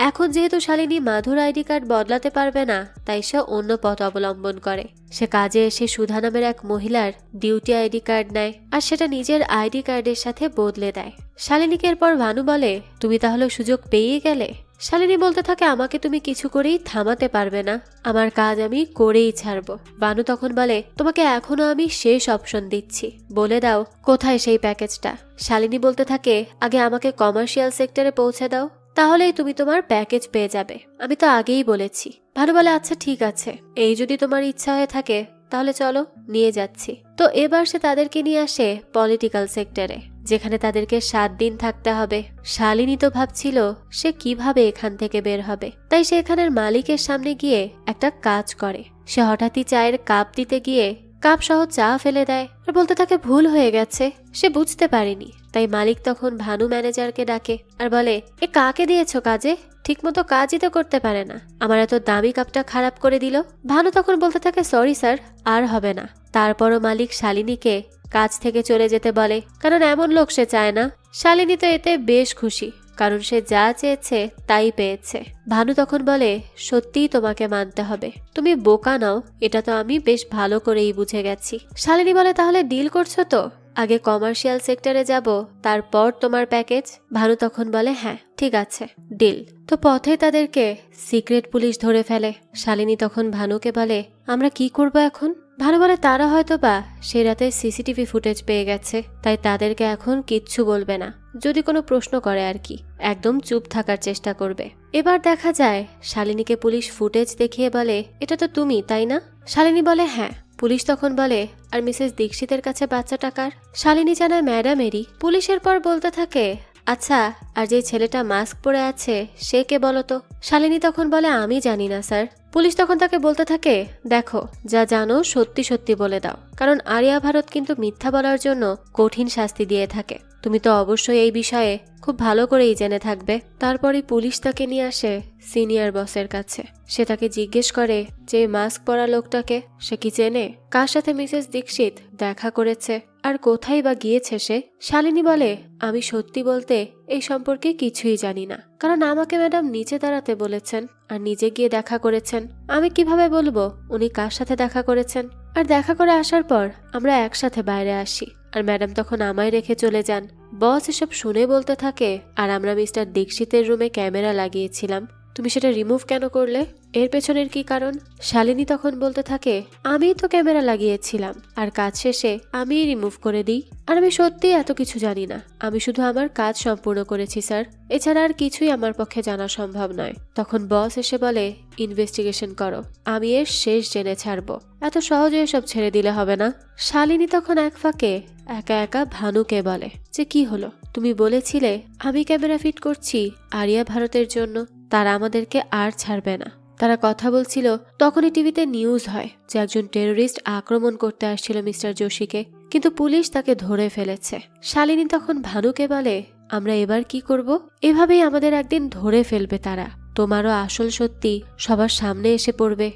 এখন যেহেতু শালিনী মাধুর আইডি কার্ড বদলাতে পারবে না, তাই সে অন্য পথ অবলম্বন করে। সে কাজে এসে সুধা নামের এক মহিলার ডিউটি আইডি কার্ড নেয়, আর সেটা নিজের আইডি কার্ডের সাথে বদলে দেয়। শালিনীকে এরপর ভানু বলে, তুমি তাহলে সুযোগ পেয়ে গেলে? শালিনী বলতে থাকে, আমাকে তুমি কিছু করেই থামাতে পারবে না, আমার কাজ আমি করেই ছাড়বো। ভানু তখন বলে, তোমাকে এখনো আমি শেষ অপশন দিচ্ছি, বলে দাও কোথায় সেই প্যাকেজটা। শালিনী বলতে থাকে, আগে আমাকে কমার্শিয়াল সেক্টরে পৌঁছে দাও, তাহলেই তুমি তোমার প্যাকেজ পেয়ে যাবে, আমি তো আগেই বলেছি। ভানু বলে, আচ্ছা ঠিক আছে, এই যদি তোমার ইচ্ছা হয়ে থাকে তাহলে চলো, নিয়ে যাচ্ছি। তো এবার সে তাদেরকে নিয়ে আসে পলিটিক্যাল সেক্টরে, যেখানে তাদেরকে 7 দিন থাকতে হবে। শালিনী তো ভাবছিল সে কিভাবে এখান থেকে বের হবে, তাই সে এখানের মালিকের সামনে গিয়ে একটা কাজ করে। সে হঠাৎই চায়ের কাপ দিতে গিয়ে কাপ সহ চা ফেলে দেয়, আর বলতে থাকে ভুল হয়ে গেছে, সে বুঝতে পারেনি। তাই মালিক তখন ভানু ম্যানেজারকে ডাকে আর বলে, এ কাকে দিয়েছো কাজে, ঠিকমতো কাজই তো করতে পারে না, আমার এত দামি কাপটা খারাপ করে দিল। ভানু তখন বলতে থাকে, সরি স্যার, আর হবে না। তারপরও মালিক শালিনীকে কাজ থেকে চলে যেতে বলে, কারণ এমন লোক সে চায় না। শালিনী তো এতে বেশ খুশি, কারণ সে যা চেয়েছে তাই পেয়েছে। ভানু তখন বলে, সত্যিই তোমাকে মানতে হবে, তুমি বোকা নাও, এটা তো আমি বেশ ভালো করেই বুঝে গেছি। শালিনী বলে, তাহলে ডিল করছো তো? আগে কমার্শিয়াল সেক্টরে যাব, তারপর তোমার প্যাকেজ। ভানু তখন বলে, হ্যাঁ ঠিক আছে, ডিল। তো পথে তাদেরকে সিক্রেট পুলিশ ধরে ফেলে। শালিনী তখন ভানুকে বলে, আমরা কি করব এখন? ভানু বলে, তারা হয়তো বা সেই রাতে সিসিটিভি ফুটেজ পেয়ে গেছে, তাই তাদেরকে এখন কিচ্ছু বলবে না, যদি কোনো প্রশ্ন করে আর কি, একদম চুপ থাকার চেষ্টা করবে। এবার দেখা যায় শালিনীকে পুলিশ ফুটেজ দেখিয়ে বলে, এটা তো তুমি তাই না? শালিনী বলে, হ্যাঁ। পুলিশ তখন বলে, আর মিসেস দীক্ষিতের কাছে বাচ্চাটা কার? শালিনী জানায়, ম্যাডামেরই। পুলিশের পর বলতে থাকে, আচ্ছা, আর যে ছেলেটা মাস্ক পরে আছে সে কে বলো তো? শালিনী তখন বলে, আমি জানি না স্যার। পুলিশ তখন তাকে বলতে থাকে, দেখো, যা জানো সত্যি সত্যি বলে দাও, কারণ আরিয়া ভারত কিন্তু মিথ্যা বলার জন্য কঠিন শাস্তি দিয়ে থাকে, তুমি তো অবশ্যই এই বিষয়ে খুব ভালো করেই জেনে থাকবে। তারপরে পুলিশ তাকে নিয়ে আসে সিনিয়র বসের কাছে। সে তাকে জিজ্ঞেস করে যে মাস্ক পরা লোকটাকে সে কি চেনে, কার সাথে মিসেস দীক্ষিত দেখা করেছে, আর কোথায় বা গিয়েছে সে। শালিনী বলে, আমি সত্যি বলতে এই সম্পর্কে কিছুই জানি না, কারণ আমাকে ম্যাডাম নিচে দাঁড়াতে বলেছেন আর নিজে গিয়ে দেখা করেছেন, আমি কিভাবে বলবো উনি কার সাথে দেখা করেছেন। আর দেখা করে আসার পর আমরা একসাথে বাইরে আসি, আর ম্যাডাম তখন আমায় রেখে চলে যান। বস এসব শুনে বলতে থাকে, আর আমরা মিস্টার দীক্ষিতের রুমে ক্যামেরা লাগিয়েছিলাম, তুমি সেটা রিমুভ কেন করলে, এর পেছনের কি কারণ? শালিনী তখন বলতে থাকে, আমিই তো ক্যামেরা লাগিয়েছিলাম, আর কাজ শেষে আমিই রিমুভ করে দিই, আর আমি সত্যিই এত কিছু জানি না, আমি শুধু আমার কাজ সম্পূর্ণ করেছি স্যার, এছাড়া আর কিছুই আমার পক্ষে জানা সম্ভব নয়। তখন বস এসে বলে, ইনভেস্টিগেশন করো, আমি এর শেষ জেনে ছাড়বো, এত সহজে এসব ছেড়ে দিলে হবে না। শালিনী তখন এক ফাঁকে একা একা ভানুকে বলে, যে কি হলো, তুমি বলেছিলে আমি ক্যামেরা ফিট করছি আরিয়া ভারতের জন্য, তারা আমাদেরকে আর ছাড়বে না। তারা কথা বলছিল, তখনই টিভিতে নিউজ হয় যে একজন টেরোরিস্ট আক্রমণ করতে আসছিল মিস্টার যোশীকে, কিন্তু পুলিশ তাকে ধরে ফেলেছে। শালিনী তখন ভানুকে বলে, আমরা এবার কি করব? এভাবেই আমাদের একদিন ধরে ফেলবে তারা, তোমারও আসল সত্যি সবার সামনে এসে পড়বে,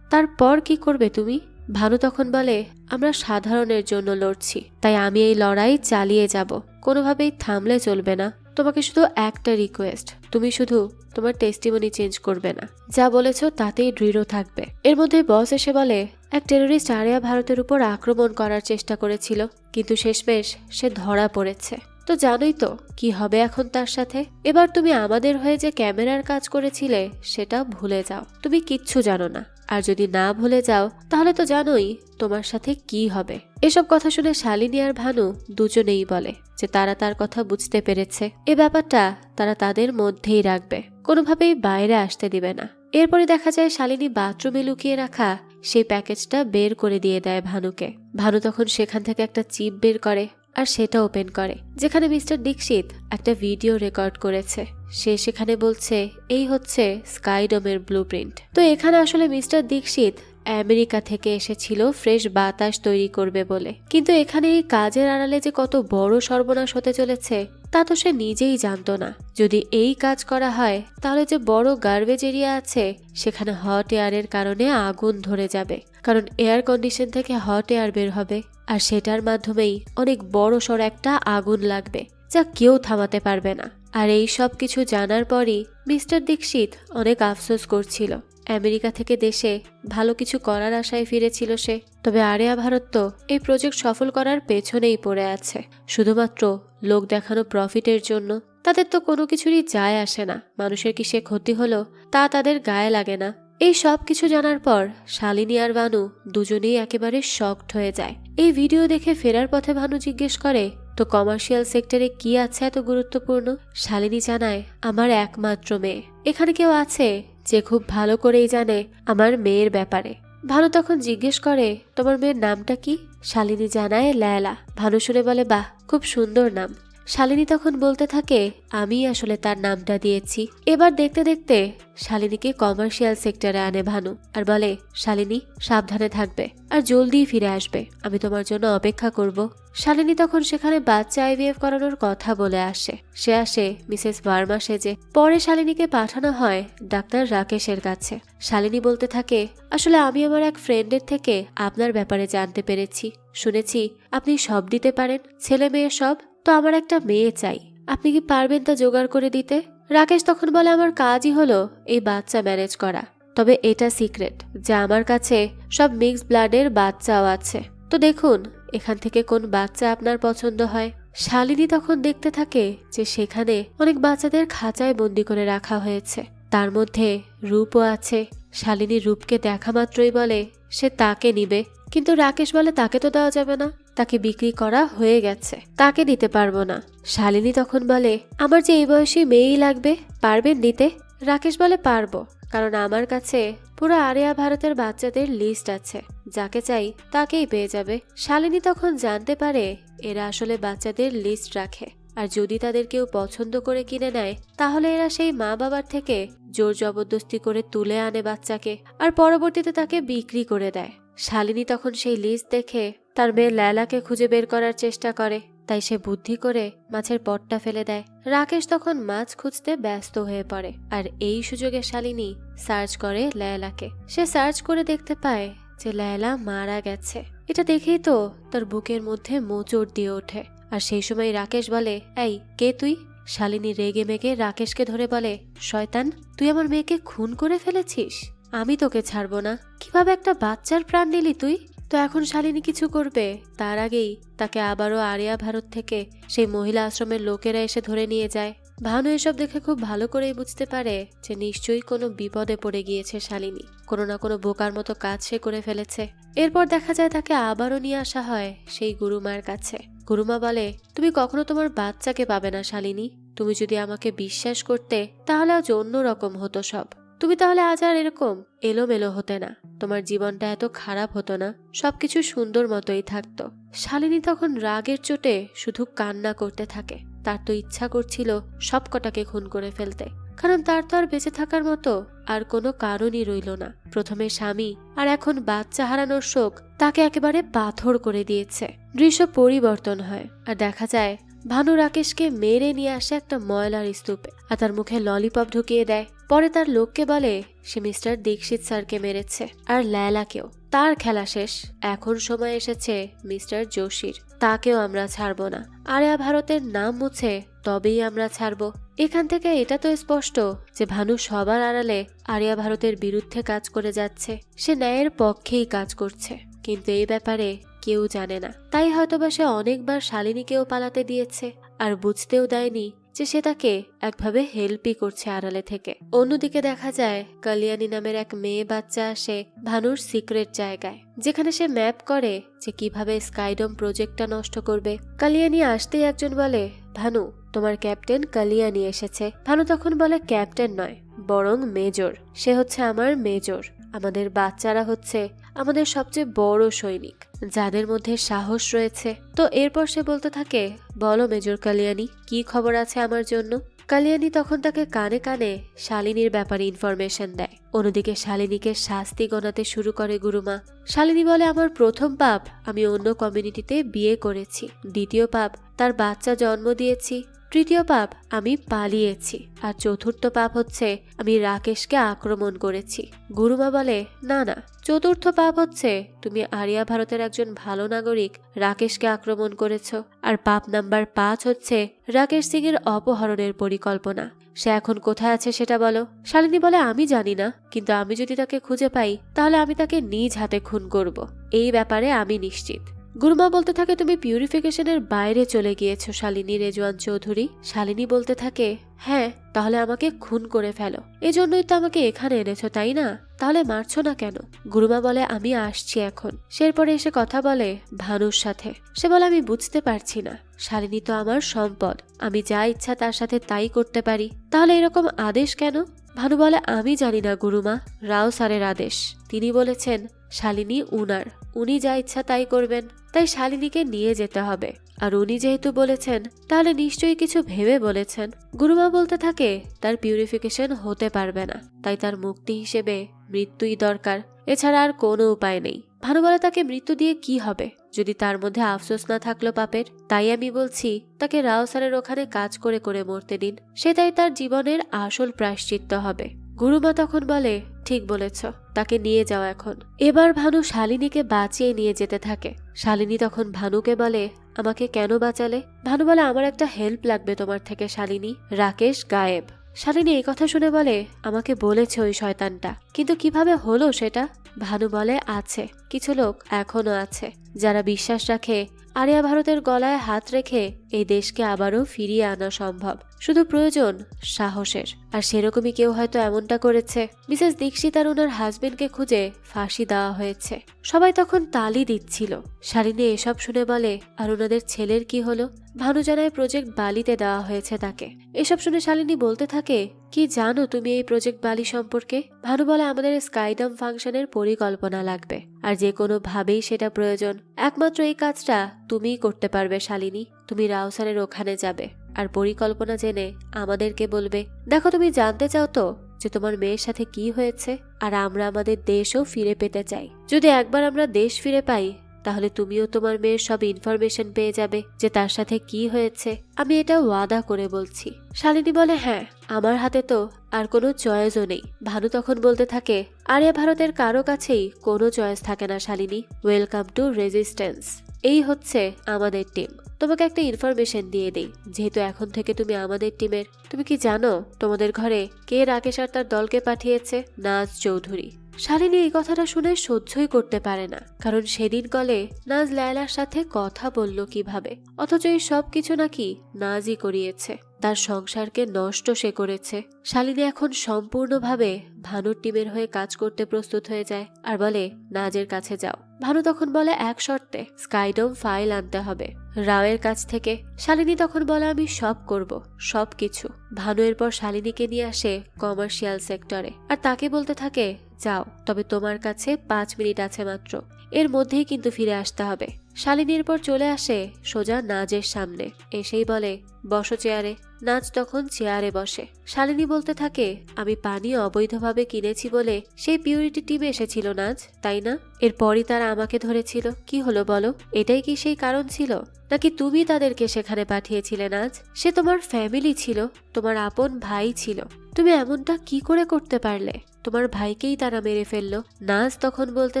তারপর কি করবে তুমি? ভানু তখন বলে, আমরা সাধারণের জন্য লড়ছি, তাই আমি এই লড়াই চালিয়ে যাব, কোনোভাবেই থামলে চলবে না। তোমাকে শুধু একটা রিকোয়েস্ট, তুমি শুধু তোমার টেস্টিমনি চেঞ্জ করবে না, যা বলেছো তাতেই দৃঢ় থাকবে। এর মধ্যে বস এসে বলে এক টেররিস্ট আরিয়া ভারতের উপর আক্রমণ করার চেষ্টা করেছিল, কিন্তু শেষমেশ সে ধরা পড়েছে। তো জানোই তো কি হবে এখন তার সাথে। এবার তুমি আমাদের হয়ে যে ক্যামেরার কাজ করেছিলে সেটা ভুলে যাও, তুমি কিচ্ছু জানো না। আর যদি না ভুলে যাও তাহলে তো জানোই তোমার সাথে কি হবে। এসব কথা শুনে শালিনী আর ভানু দুজনেই বলে যে তারা তার কথা বুঝতে পেরেছে, এ ব্যাপারটা তারা তাদের মধ্যেই রাখবে, কোনোভাবেই বাইরে আসতে দিবে না। এরপরে দেখা যায় শালিনী বাথরুমে লুকিয়ে রাখা সেই প্যাকেজটা বের করে দিয়ে দেয় ভানুকে। ভানু তখন সেখান থেকে একটা চিপ বের করে আর সেটা ওপেন করে, যেখানে মিস্টার দীক্ষিত একটা ভিডিও রেকর্ড করেছে। সে সেখানে বলছে এই হচ্ছে স্কাইডোমের ব্লুপ্রিন্ট। তো এখানে আসলে মিস্টার দীক্ষিত আমেরিকা থেকে এসেছিল ফ্রেশ বাতাস তৈরি করবে বলে, কিন্তু এখানে এই কাজের আড়ালে যে কত বড় সর্বনাশ হতে চলেছে তা তো সে নিজেই জানতো না। যদি এই কাজ করা হয় তাহলে যে বড় গার্বেজ এরিয়া আছে সেখানে হট এয়ারের কারণে আগুন ধরে যাবে, কারণ এয়ার কন্ডিশন থেকে হট এয়ার বের হবে আর সেটার মাধ্যমেই অনেক বড় সড় একটা আগুন লাগবে যা কেউ থামাতে পারবে না। আর এই সব কিছু জানার পরই মিস্টার দীক্ষিত অনেক আফসোস করছিল। আমেরিকা থেকে দেশে ভালো কিছু করার আশায় ফিরেছিল সে, তবে আরিয়া ভারত তো এই প্রজেক্ট সফল করার পেছনেই পড়ে আছে, শুধুমাত্র লোক দেখানো প্রফিটের জন্য। তাদের তো কোনো কিছুরই যায় আসে না, মানুষের কিসে ক্ষতি হলো তা তাদের গায়ে লাগে না। এই সব কিছু জানার পর শালিনী আর ভানু দুজনেই একেবারে শকড হয়ে যায়। এই ভিডিও দেখে ফেরার পথে ভানু জিজ্ঞেস করে তো কমার্শিয়াল সেক্টরে কি আছে এত গুরুত্বপূর্ণ। শালিনী জানায় আমার একমাত্র মেয়ে, এখানে কেউ আছে যে খুব ভালো করেই জানে আমার মেয়ের ব্যাপারে। ভানু তখন জিজ্ঞেস করে তোমার মেয়ের নামটা কি? শালিনী জানায় লায়লা। ভানু শুনে বলে বাহ, খুব সুন্দর নাম। শালিনী তখন বলতে থাকে আমি আসলে তার নামটা দিয়েছি। এবার দেখতে দেখতে শালিনীকে কমার্শিয়াল সেক্টরে আনে ভানু আর বলে শালিনী সাবধানে থাকবে আর জলদি ফিরে আসবে, আমি তোমার জন্য অপেক্ষা করব। শালিনী তখন সেখানে বাচ্চা আইভিএফ করানোর কথা বলে আসে। সে আসে মিসেস ভার্মা সেজে। পরে শালিনীকে পাঠানো হয় ডাক্তার রাকেশের কাছে। শালিনী বলতে থাকে আসলে আমি আমার এক ফ্রেন্ডের থেকে আপনার ব্যাপারে জানতে পেরেছি, শুনেছি আপনি সব দিতে পারেন, ছেলে মেয়ে সব। তো আমার একটা মেয়ে চাই, আপনি কি পারবেন তা জোগাড় করে দিতে? রাকেশ তখন বলে আমার কাজই হলো এই বাচ্চা ম্যানেজ করা, তবে এটা সিক্রেট যে আমার কাছে সব মিক্স ব্লাডের বাচ্চাও আছে। তো দেখুন এখান থেকে কোন বাচ্চা আপনার পছন্দ হয়। শালিনী তখন দেখতে থাকে যে সেখানে অনেক বাচ্চাদের খাঁচায় বন্দি করে রাখা হয়েছে, তার মধ্যে রূপও আছে। শালিনী রূপকে দেখা মাত্রই বলে সে তাকে নিবে, কিন্তু রাকেশ বলে তাকে তো দেওয়া যাবে না, তাকে বিক্রি করা হয়ে গেছে, তাকে দিতে পারবো না। শালিনী তখন বলে আমার যে এই বয়সী মেয়েই লাগবে, পারবেন দিতে? রাকেশ বলে পারবো, কারণ আমার কাছে পুরো আরিয়া ভারতের বাচ্চাদের লিস্ট আছে, যাকে চাই তাকেই পেয়ে যাবে। শালিনী তখন জানতে পারে এরা আসলে বাচ্চাদের লিস্ট রাখে, আর যদি তাদের কেউ পছন্দ করে কিনে নেয় তাহলে এরা সেই মা বাবার থেকে জোর জবরদস্তি করে তুলে আনে বাচ্চাকে আর পরবর্তীতে তাকে বিক্রি করে দেয়। শালিনী তখন সেই লিস্ট দেখে তার মেয়ে লায়লাকে খুঁজে বের করার চেষ্টা করে, তাই সে বুদ্ধি করে মাছের পটটা ফেলে দেয়। রাকেশ তখন মাছ খুঁজতে ব্যস্ত হয়ে পড়ে আর এই সুযোগে শালিনী সার্চ করে লায়লাকে। সে সার্চ করে দেখতে পায় যে লায়লা মারা গেছে। এটা দেখেই তো তার বুকের মধ্যে মোচড় দিয়ে ওঠে। আর সেই সময় রাকেশ বলে এই কে তুই? শালিনী রেগে মেগে রাকেশকে ধরে বলে শয়তান, তুই আমার মেয়েকে খুন করে ফেলেছিস, আমি তোকে ছাড়বো না। কিভাবে একটা বাচ্চার প্রাণ নিলি তুই? তো এখন শালিনী কিছু করবে তার আগেই তাকে আবারও আরিয়া ভারত থেকে সেই মহিলা আশ্রমের লোকেরা এসে ধরে নিয়ে যায়। ভানু এসব দেখে খুব ভালো করেই বুঝতে পারে যে নিশ্চয়ই কোনো বিপদে পড়ে গিয়েছে শালিনী, কোনো না কোনো বোকার মতো কাজ সে করে ফেলেছে। এরপর দেখা যায় তাকে আবারও নিয়ে আসা হয় সেই গুরুমার কাছে। গুরুমা বলে তুমি কখনো তোমার বাচ্চাকে পাবে না শালিনী, তুমি যদি আমাকে বিশ্বাস করতে তাহলে আজ অন্য রকম হতো সব। তুমি তাহলে আজ আর এরকম এলোমেলো হতে না, তোমার জীবনটা এত খারাপ হতো না, সবকিছু সুন্দর মতোই থাকতো। শালিনী তখন রাগের চোটে শুধু কান্না করতে থাকে। তার তো ইচ্ছা করছিল সবকটাকে খুন করে ফেলতে, কারণ তার তো আর বেঁচে থাকার মতো আর কোনো কারণই রইল না। প্রথমে স্বামী আর এখন বাচ্চা হারানোর শোক তাকে একেবারে পাথর করে দিয়েছে। দৃশ্য পরিবর্তন হয় আর দেখা যায় ভানু রাকেশকে মেরে নিয়ে আসে একটা ময়লার স্তূপে আর তার মুখে ললিপপ ঢুকিয়ে দেয়। পরে তার লোককে বলে সে মিস্টার দীক্ষিত স্যারকে মেরেছে আর লায়লাকেও। তার খেলা শেষ, এখন সময় এসেছে মিস্টার যোশীর, তাকেও আমরা ছাড়বো না। আরিয়া ভারতের নাম মুছে তবেই আমরা ছাড়ব। এখান থেকে এটা তো স্পষ্ট যে ভানু সবার আড়ালে আরিয়া ভারতের বিরুদ্ধে কাজ করে যাচ্ছে। সে ন্যায়ের পক্ষেই কাজ করছে, কিন্তু এই ব্যাপারে কেউ জানে না। তাই হয়তোবা সে অনেকবার শালিনীকেও পালাতে দিয়েছে, আর বুঝতেও দেয়নি যে সে তাকে একভাবে হেল্পই করছে আড়ালে থেকে। অন্যদিকে দেখা যায় কালিয়ানি নামের এক মেয়ে বাচ্চা আসে ভানুর সিক্রেট জায়গায়, যেখানে সে ম্যাপ করে যে কিভাবে স্কাইডম প্রজেক্টটা নষ্ট করবে। কালিয়ানি আসতেই একজন বলে, ভানু, তোমার ক্যাপ্টেন কালিয়ানি এসেছে। ভানু তখন বলে, ক্যাপ্টেন নয়, বরং মেজর। সে হচ্ছে আমার মেজর। আমাদের বাচ্চারা হচ্ছে আমাদের সবচেয়ে বড় সৈনিক, যাদের মধ্যে সাহস রয়েছে। তো এরপর সে বলতে থাকে, বলো মেজর কালিয়ানি, কি খবর আছে আমার জন্য? কালিয়ানি তখন তাকে কানে কানে শালিনীর ব্যাপারে ইনফরমেশন দেয়। অন্যদিকে শালিনীকে শাস্তি গণাতে শুরু করে গুরুমা। শালিনী বলে, আমার প্রথম পাপ আমি অন্য কমিউনিটিতে বিয়ে করেছি, দ্বিতীয় পাপ তার বাচ্চা জন্ম দিয়েছি, তৃতীয় পাপ আমি পালিয়েছি, আর চতুর্থ পাপ হচ্ছে আমি রাকেশকে আক্রমণ করেছি। গুরুমা বলে, না না, চতুর্থ পাপ হচ্ছে তুমি আরিয়া ভারতের একজন ভালো নাগরিক রাকেশকে আক্রমণ করেছ, আর পাপ নাম্বার 5 হচ্ছে রাকেশ সিং এর অপহরণের পরিকল্পনা। সে এখন কোথায় আছে সেটা বলো। শালিনী বলে, আমি জানি না, কিন্তু আমি যদি তাকে খুঁজে পাই তাহলে আমি তাকে নিজ হাতে খুন করব, এই ব্যাপারে আমি নিশ্চিত। গুরুমা বলতে থাকে, তুমি পিউরিফিকেশনের বাইরে চলে গিয়েছো শালিনী রেজওয়ান চৌধুরী। শালিনী বলতে থাকে, হ্যাঁ, তাহলে আমাকে খুন করে ফেলো, এজন্যই তো আমাকে এখানে এনেছো, তাই না? তাহলে মারছো না কেন? গুরুমা বলে, আমি আসছি এখন। সে এরপরে এসে কথা বলে ভানুর সাথে। সে বলে, আমি বুঝতে পারছি না, শালিনী তো আমার সম্পদ, আমি যা ইচ্ছা তার সাথে তাই করতে পারি, তাহলে এরকম আদেশ কেন? ভানু বলে, আমি জানি না গুরুমা, রাও স্যারের আদেশ। তিনি বলেছেন শালিনী উনার, উনি যা ইচ্ছা তাই করবেন, তাই শালিনীকে নিয়ে যেতে হবে। আর উনি যেহেতু বলেছেন তাহলে নিশ্চয়ই কিছু ভেবে বলেছেন। গুরুমা বলতে থাকে, তার পিউরিফিকেশন হতে পারবে না, তাই তার মুক্তি হিসেবে মৃত্যুই দরকার, এছাড়া আর কোনো উপায় নেই। ভানু বলে, তাকে মৃত্যু দিয়ে কি হবে যদি তার মধ্যে আফসোস না থাকলো পাপের? তাই আমি বলছি তাকে রাও স্যারের ওখানে কাজ করে করে মরতে দিন, সেটাই তার জীবনের আসল প্রায়শ্চিত্ত হবে। গুরুমা তখন বলে, ঠিক বলেছ, তাকে নিয়ে যাও এখন। এবার ভানু শালিনীকে বাঁচিয়ে নিয়ে যেতে থাকে। শালিনী তখন ভানুকে বলে, আমাকে কেন বাঁচালে? ভানু বলে, আমার একটা হেল্প লাগবে তোমার থেকে শালিনী, রাকেশ গায়েব। শালিনী এই কথা শুনে বলে, আমাকে বলেছে ওই শয়তানটা, কিন্তু কিভাবে হলো সেটা? ভানু বলে, আছে কিছু লোক এখনো আছে যারা বিশ্বাস রাখে আরিয়া ভারতের গলায় হাত রেখে এই দেশকে আবারও ফিরিয়ে আনা সম্ভব, শুধু প্রয়োজন সাহসের। আর সেরকমই কেউ হয়তো এমনটা করেছে। মিসেস দীক্ষিত আর ওনার হাজবেন্ডকে খুঁজে ফাঁসি দেওয়া হয়েছে। সবাই তখন তালি দিচ্ছিল। শালিনী এসব শুনে বলে, আর ওনাদের ছেলের কি হলো? ভানু জানায় প্রজেক্ট বালিতে দেওয়া হয়েছে তাকে। এসব শুনে শালিনী বলতে থাকে, কি জানো তুমি এই প্রজেক্ট বালি সম্পর্কে? ভানু বলে, আমাদের স্কাইডম ফাংশনের পরিকল্পনা লাগবে, আর যে কোনো ভাবেই সেটা প্রয়োজন। একমাত্র এই কাজটা তুমিই করতে পারবে শালিনী। তুমি রাও স্যারের ওখানে যাবে আর পরিকল্পনা জেনে আমাদেরকে বলবে। দেখো, তুমি জানতে চাও তো যে তোমার মেয়ের সাথে কি হয়েছে, আর আমরা আমাদের দেশও ফিরে পেতে চাই। যদি একবার আমরা দেশ ফিরে পাই তাহলে তুমিও তোমার মেয়ের সব ইনফরমেশন পেয়ে যাবে যে তার সাথে কি হয়েছে। আমি এটা ওয়াদা করে বলছি। শালিনী বলে, হ্যাঁ, আমার হাতে তো আর কোনো চয়েসও নেই। ভানু তখন বলতে থাকে, আরিয়া ভারতের কারো কাছেই কোনো চয়েস থাকে না শালিনী। Welcome to resistance. এই হচ্ছে আমাদের টিম। তোমাকে একটা ইনফরমেশন দিয়ে দেই, যেহেতু এখন থেকে তুমি আমাদের টিমের। তুমি কি জানো তোমাদের ঘরে কে রাকেশ আর তার দলকে পাঠিয়েছে? নাজ চৌধুরী। শালিনী এই কথাটা শুনে সহ্যই করতে পারে না, কারণ সেদিন কলে নাজ লায়লার সাথে কথা বলল কিভাবে, অথচ এই সব কিছু নাকি নাজই করিয়েছে। তার সংসারকে নষ্ট সে করেছে। শালিনী এখন সম্পূর্ণভাবে ভানুর টিমের হয়ে কাজ করতে প্রস্তুত হয়ে যায় আর বলে, নাজের কাছে যাও। ভানু তখন বলে, এক শর্তে, স্কাইডম ফাইল আনতে হবে রাওয়ের কাছ থেকে। শালিনী তখন বলে, আমি সব করব, সব কিছু। ভানু এরপর শালিনীকে নিয়ে আসে কমার্শিয়াল সেক্টরে আর তাকে বলতে থাকে, যাও, তবে তোমার কাছে 5 মিনিট আছে মাত্র, এর মধ্যেই কিন্তু ফিরে আসতে হবে। শালিনীর পর চলে আসে সোজা নাজের সামনে, এসেই বলে, বসো চেয়ারে। নাজ তখন চেয়ারে বসে। শালিনী বলতে থাকে, আমি পানি অবৈধভাবে কিনেছি বলে সেই পিউরিটি টিম এসেছিল নাজ, তাই না? এরপরই তারা আমাকে ধরেছিল। কি হলো বলো, এটাই কি সেই কারণ ছিল, নাকি তুমি তাদেরকে সেখানে পাঠিয়েছিলে নাজ? সে তোমার ফ্যামিলি ছিল, তোমার আপন ভাই ছিল, তুমি এমনটা কি করে করতে পারলে? তোমার ভাইকেই তারা মেরে ফেললো। নাজ তখন বলতে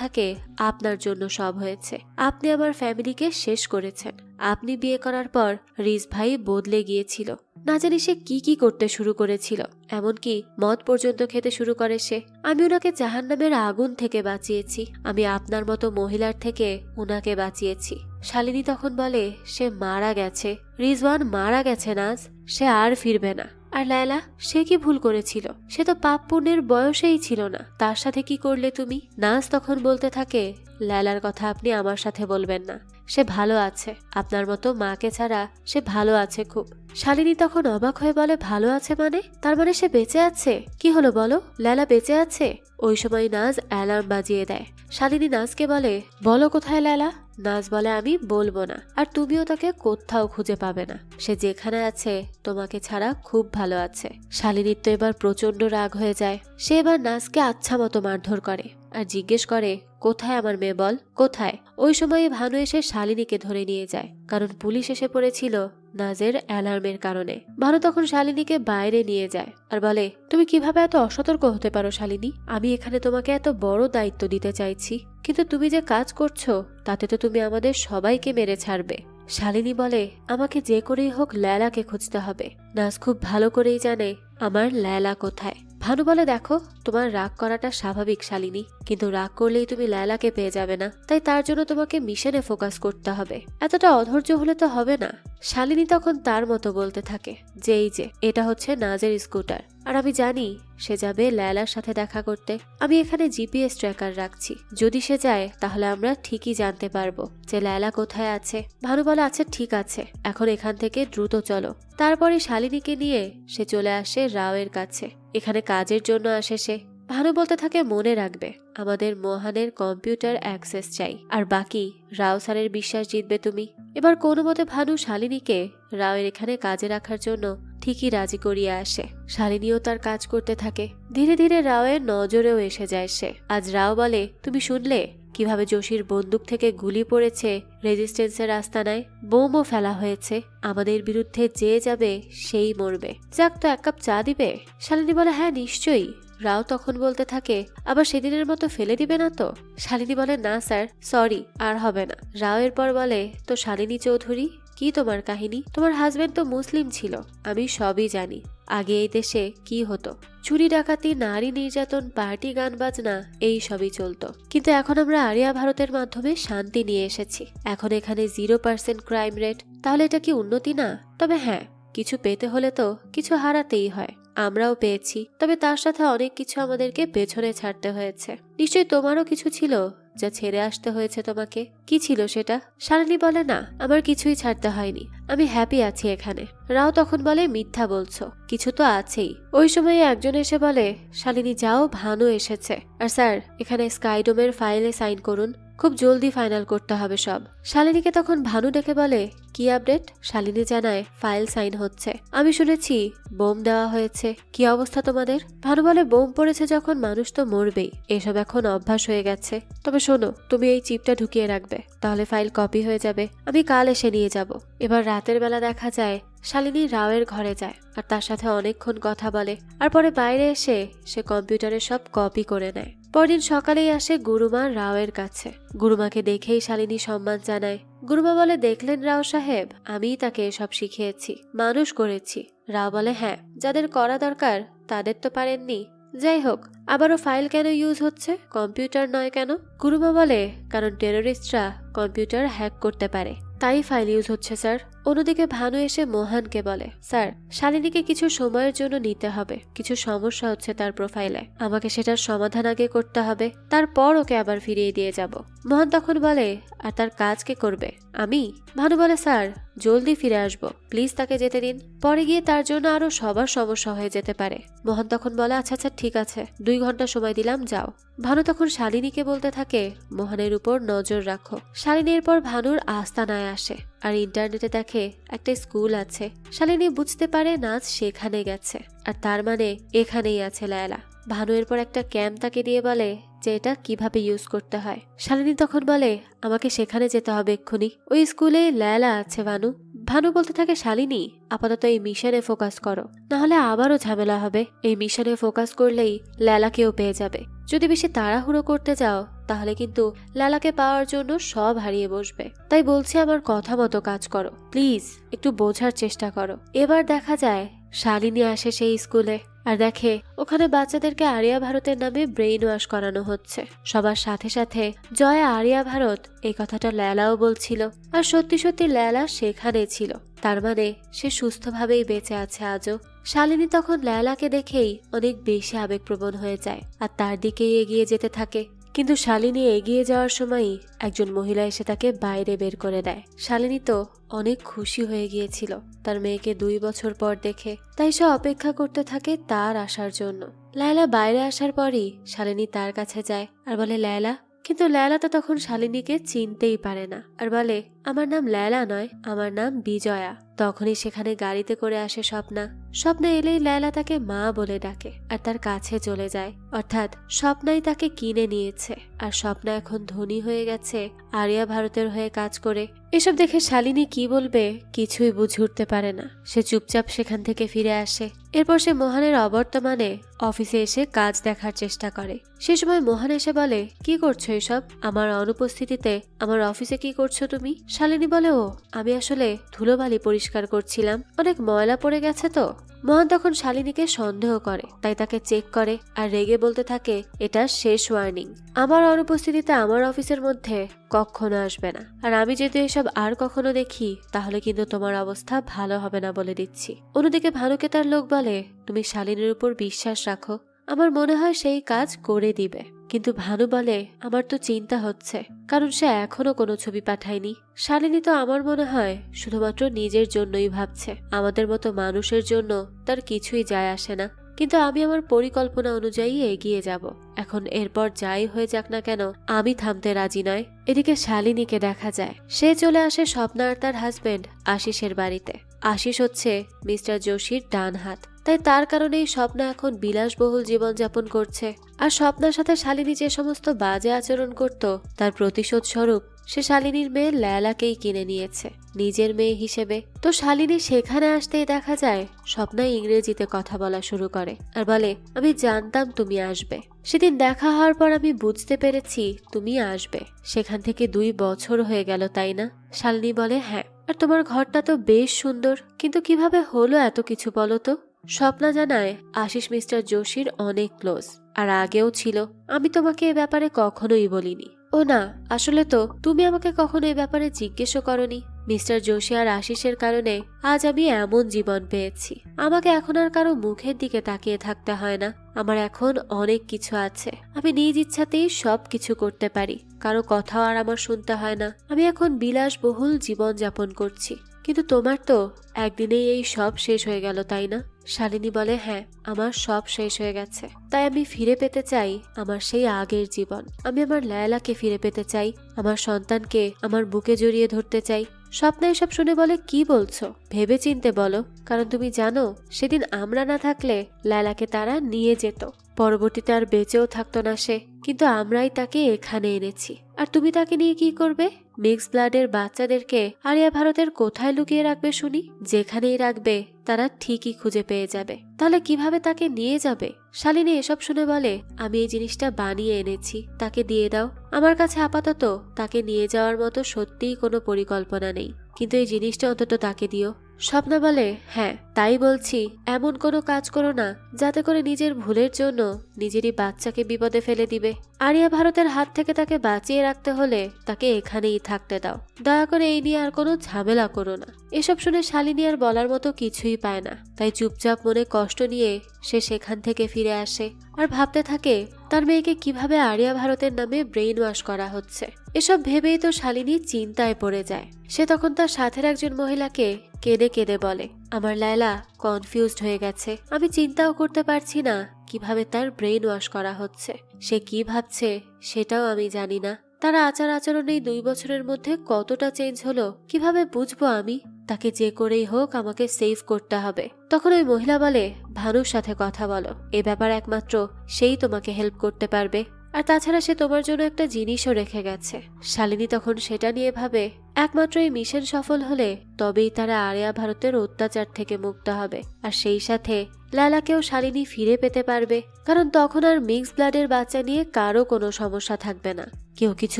থাকে, আপনার জন্য সব হয়েছে, আপনি আমার ফ্যামিলিকে শেষ করেছেন। আপনি বিয়ে করার পর রিজ ভাই বদলে গিয়েছিল, না জানি সে কি কি করতে শুরু করেছিল, এমনকি মদ পর্যন্ত খেতে শুরু করে সে। আমি ওনাকে জাহান্নামের আগুন থেকে বাঁচিয়েছি, আমি আপনার মতো মহিলার থেকে ওনাকে বাঁচিয়েছি। শালিনী তখন বলে, সে মারা গেছে, রিজওয়ান মারা গেছে নাজ, সে আর ফিরবে না। আর লায়লা, সে কি ভুল করেছিল? সে তো পাপ পুণ্যের বয়সেই ছিল না, তার সাথে কি করলে তুমি? নাজ তখন বলতে থাকে, লায়লার কথা আপনি আমার সাথে বলবেন না, সে ভালো আছে, আপনার মতো মাকে ছাড়া সে ভালো আছে খুব। শালিনী তখন অবাক হয়ে বলে, ভালো আছে মানে? তার মানে সে বেঁচে আছে? কি হলো বলো, লায়লা বেঁচে আছে? ওই সময় নাজ অ্যালার্ম বাজিয়ে দেয়। শালিনী নাজকে বলে, বলো কোথায় লায়লা? নাজ বলে, আমি বলবো না, আর তুমিও তাকে কোথাও খুঁজে পাবে না, সে যেখানে আছে তোমাকে ছাড়া খুব ভালো আছে। শালিনীর তো এবার প্রচন্ড রাগ হয়ে যায়, সে এবার নাজকে আচ্ছা মতো মারধর করে আর জিজ্ঞেস করে, কোথায় আমার মেয়ে, বল কোথায়? ওই সময়ে ভানু এসে শালিনীকে ধরে নিয়ে যায়, কারণ পুলিশ এসে পড়েছিল নাজের অ্যালার্মের কারণে। ভানু তখন শালিনীকে বাইরে নিয়ে যায় আর বলে, তুমি কিভাবে এত অসতর্ক হতে পারো শালিনী? আমি এখানে তোমাকে এত বড় দায়িত্ব দিতে চাইছি, কিন্তু তুমি যে কাজ করছো তাতে তো তুমি আমাদের সবাইকে মেরে ছাড়বে। শালিনী বলে, আমাকে যে করেই হোক লায়লাকে খুঁজতে হবে। নাজ খুব ভালো করেই জানে আমার লায়লা কোথায়। ভানু বলে, দেখো, তোমার রাগ করাটা স্বাভাবিক শালিনী, কিন্তু রাগ করলেই তুমি লায়লাকে পেয়ে যাবে না, তাই তার জন্য তোমাকে মিশনে ফোকাস করতে হবে, এতটা অধৈর্য হলে তো হবে না। শালিনী তখন তার মতো বলতে থাকে যে, এই যে এটা হচ্ছে নাজের স্কুটার, আর আমি জানি সে যাবে লায়লার সাথে দেখা করতে, আমি এখানে জিপিএস ট্র্যাকার রাখছি, যদি সে যায় তাহলে আমরা ঠিকই জানতে পারবো যে লায়লা কোথায় আছে। ভানু বলে, আচ্ছা ঠিক আছে, এখন এখান থেকে দ্রুত চলো। তারপরে শালিনীকে নিয়ে সে চলে আসে রাওয়ের কাছে, এখানে কাজের জন্য আসে সে। ভানু বলতে থাকে, মনে রাখবে আমাদের মোহানের কম্পিউটার অ্যাক্সেস চাই, আর বাকি রাও স্যারের বিশ্বাস জিতবে তুমি। এবার কোনো মতে ভানু শালিনীকে রাওয়ের এখানে কাজে রাখার জন্য ঠিকই রাজি করিয়ে আসে। শালিনীও তার কাজ করতে থাকে, ধীরে ধীরে রাওয়ের নজরেও এসে যায় সে। আজ রাও বলে, তুমি শুনলে কিভাবে জোশীর বন্দুক থেকে গুলি পড়েছে রেজিস্ট্যান্সের আস্তানায়, বোমও ফেলা হয়েছে, আমাদের বিরুদ্ধে যে যাবে সেই মরবে, যাক তো এক কাপ চা দিবে? শালিনী বলে, হ্যাঁ নিশ্চয়ই। রাও তখন বলতে থাকে, আবার সেদিনের মতো ফেলে দিবে না তো? শালিনী বলে, না স্যার, সরি, আর হবে না। রাও এরপর বলে, তো শালিনী চৌধুরী, কি তোমার কাহিনী? তোমার হাজবেন্ড তো মুসলিম ছিল, আমি সবই জানি। আগে এই দেশে কি হতো, চুরি ডাকাতি, নারী নির্যাতন, পার্টি, গান বাজনা, এই সবই চলতো, কিন্তু এখন আমরা আরিয়া ভারতের মাধ্যমে শান্তি নিয়ে এসেছি, এখন এখানে 0% ক্রাইম রেট। তাহলে এটা কি উন্নতি না? তবে হ্যাঁ, কিছু পেতে হলে তো কিছু হারাতেই হয়, আমরাও পেয়েছি, তবে তার সাথে অনেক কিছু আমাদেরকে পেছনে ছাড়তে হয়েছে। নিশ্চয়ই তোমারও কিছু ছিল যা ছেড়ে আসতে হয়েছে তোমাকে, কি ছিল সেটা? শালিনী বলে, না, আমার কিছুই ছাড়তে হয়নি, আমি হ্যাপি আছি এখানে। রাও তখন বলে, মিথ্যা বলছো, কিছু তো আছেই। ওই সময়ে একজন এসে বলে, শালিনী যাও, ভানু এসেছে, আর স্যার এখানে স্কাইডোমের ফাইলে সাইন করুন, খুব জলদি ফাইনাল করতে হবে সব। শালিনীকে তখন ভানু ডেকে বলে, কি আপডেট? শালিনী জানায়, ফাইল সাইন হচ্ছে, আমি শুনেছি বোম দেওয়া হয়েছে, কি অবস্থা তোমাদের? ভানু বলে, বোম পড়েছে যখন মানুষ তো মরবেই, এসব এখন অভ্যাস হয়ে গেছে, তবে শোনো, তুমি এই চিপটা ঢুকিয়ে রাখবে, তাহলে ফাইল কপি হয়ে যাবে, আমি কাল এসে নিয়ে যাব। এবার রাতের বেলা দেখা যায় শালিনী রাওয়ের ঘরে যায় আর তার সাথে অনেকক্ষণ কথা বলে, আর পরে বাইরে এসে সে কম্পিউটারে সব কপি করে নেয়। পরদিন সকালেই আসে গুরুমা রাওয়ের কাছে। গুরুমাকে দেখেই শালিনী সম্মান জানায়। গুরুমা বলে, দেখলেন রাও সাহেব, আমিই তাকে এসব শিখিয়েছি, মানুষ করেছি। রাও বলে, হ্যাঁ, যাদের করা দরকার তাদের তো পারেননি। যাই হোক, আবারও ফাইল কেন ইউজ হচ্ছে, কম্পিউটার নয় কেন? গুরুমা বলে, কারণ টেরোরিস্টরা কম্পিউটার হ্যাক করতে পারে, তাই ফাইল ইউজ হচ্ছে স্যার। অন্যদিকে ভানু এসে মোহনকে বলে, স্যার শালিনীকে কিছু সময়ের জন্য নিতে হবে, কিছু সমস্যা হচ্ছে তার প্রোফাইলে, আমাকে সেটার সমাধান আগে করতে হবে, তারপর ওকে আবার ফিরিয়ে দিয়ে যাব। মোহন তখন বলে, আর তার কাজ কে করবে? আমি। ভানু বলে, স্যার জলদি ফিরে আসবো, প্লিজ তাকে যেতে দিন, পরে গিয়ে তার জন্য আরো সবার সমস্যা হয়ে যেতে পারে। মোহন তখন বলে, আচ্ছা আচ্ছা ঠিক আছে, 2 ঘন্টা সময় দিলাম, যাও। ভানু তখন শালিনীকে বলতে থাকে, মোহনের উপর নজর রাখো। শালিনীর পর ভানুর আস্তানায় আসে আর ইন্টারনেটে দেখে একটা স্কুল আছে। শালিনী বুঝতে পারে নাজ সেখানে গেছে, আর তার মানে এখানেই আছে লায়লা। ভানু এরপর একটা ক্যাম্প তাকে দিয়ে বলে যে এটা কিভাবে ইউজ করতে হয়। শালিনী তখন বলে, আমাকে সেখানে যেতে হবে এক্ষুনি, ওই স্কুলে লায়লা আছে ভানু, ভানু বলতে থাকে, শালিনী আপাতত এই মিশনে ফোকাস করো, না হলে আবারও ঝামেলা হবে। এই মিশনে ফোকাস করলেই ল্যালাকেও পেয়ে যাবে। যদি বেশি তাড়াহুড়ো করতে যাও তাহলে কিন্তু ল্যালাকে পাওয়ার জন্য সব হারিয়ে বসবে। তাই বলছি আমার কথা মতো কাজ করো, প্লিজ একটু বোঝার চেষ্টা করো। এবার দেখা যায় শালিনী আসে সেই স্কুলে আর দেখে ওখানে বাচ্চাদেরকে আরিয়া ভারতের নামে ব্রেইন ওয়াশ করানো হচ্ছে। সবার সাথে সাথে জয়া আরিয়া ভারত এই কথাটা ল্যালাও বলছিল। আর সত্যি সত্যি ল্যালা সেখানে ছিল, তার মানে সে সুস্থভাবেই বেঁচে আছে আজও। শালিনী তখন ল্যালাকে দেখেই অনেক বেশি আবেগপ্রবণ হয়ে যায় আর তার দিকেই এগিয়ে যেতে থাকে। কিন্তু শালিনী এগিয়ে যাওয়ার সময়ই একজন মহিলা এসে তাকে বাইরে বের করে দেয়। শালিনী তো অনেক খুশি হয়ে গিয়েছিল তার মেয়েকে 2 বছর পর দেখে, তাই সে অপেক্ষা করতে থাকে তার আসার জন্য। লায়লা বাইরে আসার পরই শালিনী তার কাছে যায় আর বলে লায়লা। কিন্তু লায়লা তো তখন শালিনীকে চিনতেই পারে না আর বলে, আমার নাম লায়লা নয়, আমার নাম বিজয়া। তখনই সেখানে গাড়িতে করে আসে স্বপ্না। স্বপ্না এলেই লায়লা তাকে মা বলে ডাকে আর তার কাছে চলে যায়। অর্থাৎ স্বপ্নাই তাকে কিনে নিয়েছে আর স্বপ্না এখন ধনী হয়ে গেছে আরিয়া ভারতের হয়ে কাজ করে। এসব দেখে শালিনী কি বলবে কিছুই বুঝে উঠতে পারে না। সে চুপচাপ সেখান থেকে ফিরে আসে। এরপর সে মোহনের অবর্তমানে অফিসে এসে কাজ দেখার চেষ্টা করে। সে সময় মোহন এসে বলে, কি করছো এসব? আমার অনুপস্থিতিতে আমার অফিসে কি করছো তুমি? শালিনী বলে, ও আমি আসলে ধুলোবালি পরিষ্কার করছিলাম, অনেক ময়লা পড়ে গেছে তো। মোহন তখন শালিনীকে সন্দেহ করে, তাই তাকে চেক করে আর রেগে বলতে থাকে, এটা শেষ ওয়ার্নিং, আমার অনুপস্থিতিতে আমার অফিসের মধ্যে কখনো আসবে না। আর আমি যদি এসব আর কখনো দেখি তাহলে কিন্তু তোমার অবস্থা ভালো হবে না বলে দিচ্ছি। অন্যদিকে ভানুকে তার লোক বলে, তুমি শালিনীর উপর বিশ্বাস রাখো, আমার মনে হয় সেই কাজ করে দিবে। কিন্তু ভানু বলে, আমার তো চিন্তা হচ্ছে, কারণ সে এখনো কোনো ছবি পাঠায়নি। শালিনী তো আমার মনে হয় শুধুমাত্র নিজের জন্যই ভাবছে, আমাদের মতো মানুষের জন্য তার কিছুই যায় আসে না। কিন্তু আমি আমার পরিকল্পনা অনুযায়ী এগিয়ে যাব। এখন এরপর যাই হয়ে যাক না কেন আমি থামতে রাজি নয়। এদিকে শালিনীকে দেখা যায় সে চলে আসে স্বপ্না আর তার হাজবেন্ড আশিসের বাড়িতে। আশিস হচ্ছে মিস্টার যোশীর ডান হাত, তাই তার কারণেই স্বপ্না এখন বিলাসবহুল জীবনযাপন করছে। আর স্বপ্নার সাথে শালিনী যে সমস্ত বাজে আচরণ করত তার প্রতিশোধ স্বরূপ সে শালিনীর মেয়ে ল্যালাকেই কিনে নিয়েছে নিজের মেয়ে হিসেবে। তো শালিনী সেখানে আসতেই দেখা যায় স্বপ্না ইংরেজিতে কথা বলা শুরু করে আর বলে, আমি জানতাম তুমি আসবে। সেদিন দেখা হওয়ার পর আমি বুঝতে পেরেছি তুমি আসবে। সেখান থেকে 2 বছর হয়ে গেল তাই না? শালিনী বলে, হ্যাঁ। আর তোমার ঘরটা তো বেশ সুন্দর, কিন্তু কিভাবে হলো এত কিছু বলো তো? স্বপ্না জানায় আশিস মিস্টার যোশীর অনেক ক্লোজ, আর আগেও ছিল। আমি তোমাকে এ ব্যাপারে কখনোই বলিনি। ও না, আসলে তো তুমি আমাকে কখনো এ ব্যাপারে জিজ্ঞেসও করনি। মিস্টার যোশী আর আশিসের কারণে আজ আমি এমন জীবন পেয়েছি। আমাকে এখন আর কারো মুখের দিকে তাকিয়ে থাকতে হয় না। আমার এখন অনেক কিছু আছে, আমি নিজ ইচ্ছাতেই সব কিছু করতে পারি, কারো কথাও আর আমার শুনতে হয় না। আমি এখন বিলাসবহুল জীবন যাপন করছি। কিন্তু তোমার তো একদিনেই এই সব শেষ হয়ে গেল তাই না? শালিনী বলে, হ্যাঁ, আমার সব শেষ হয়ে গেছে। তাই আমি ফিরে পেতে চাই আমার সেই আগের জীবন। আমি আমার লায়লাকে ফিরে পেতে চাই, আমার সন্তানকে আমার বুকে জড়িয়ে ধরতে চাই। স্বপ্না এসব শুনে বলে, কি বলছো? ভেবে চিনতে বলো, কারণ তুমি জানো সেদিন আমরা না থাকলে লায়লাকে তারা নিয়ে যেত। পরবর্তীতে আর বেঁচেও থাকতো না সে, কিন্তু আমরাই তাকে এখানে এনেছি। আর তুমি তাকে নিয়ে কি করবে? মিক্স ব্লাডের বাচ্চাদেরকে আরিয়া ভারতের কোথায় লুকিয়ে রাখবে শুনি? যেখানেই রাখবে তারা ঠিকই খুঁজে পেয়ে যাবে। তাহলে কিভাবে তাকে নিয়ে যাবে? শালিনী এসব শুনে বলে, আমি এই জিনিসটা বানিয়ে এনেছি, তাকে দিয়ে দাও। আমার কাছে আপাতত তাকে নিয়ে যাওয়ার মতো সত্যিই কোনো পরিকল্পনা নেই, কিন্তু এই জিনিসটা অন্তত তাকে দিও। স্বপ্না বলে, হ্যাঁ তাই বলছি, এমন কোনো কাজ করো না যাতে করে নিজের ভুলের জন্য নিজেরই বাচ্চাকে বিপদে ফেলে দিবে। আরিয়া ভারতের হাত থেকে তাকে বাঁচিয়ে রাখতে হলে তাকে এখানেই থাকতে দাও। দয়া করে এই নিয়ে আর কোনো ঝামেলা করো না। এসব শুনে শালিনী আর বলার মতো কিছুই পায় না, তাই চুপচাপ মনে কষ্ট নিয়ে সে সেখান থেকে ফিরে আসে আর ভাবতে থাকে তার মেয়েকে কিভাবে আরিয়া ভারতের নামে ব্রেইন ওয়াশ করা হচ্ছে। এসব ভেবেই তো শালিনী চিন্তায় পড়ে যায়। সে তখন তার সাথের একজন মহিলাকে কেঁদে কেঁদে বলে, আমার লায়লা কনফিউজড হয়ে গেছে, আমি চিন্তাও করতে পারছি না কিভাবে তার ব্রেইন ওয়াশ করা হচ্ছে। সে কি ভাবছে সেটাও আমি জানি না। তার আচার আচরণ এই 2 বছরের মধ্যে কতটা চেঞ্জ হলো কিভাবে বুঝবো আমি? তাকে যে করেই হোক আমাকে সেভ করতে হবে। তখন ওই মহিলা বলে, ভানুর সাথে কথা বলো, এ ব্যাপার একমাত্র সেই তোমাকে হেল্প করতে পারবে। আর তাছাড়া সে তোমার জন্য একটা জিনিসও রেখে গেছে। শালিনী তখন সেটা নিয়ে ভাবে, একমাত্র এই মিশন সফল হলে তবেই তারা আরিয়া ভারতের অত্যাচার থেকে মুক্ত হবে, আর সেই সাথে লালাকেও শালিনী ফিরে পেতে পারবে। কারণ তখন আর মিক্স ব্লাডের বাচ্চা নিয়ে কারো কোনো সমস্যা থাকবে না, কেউ কিছু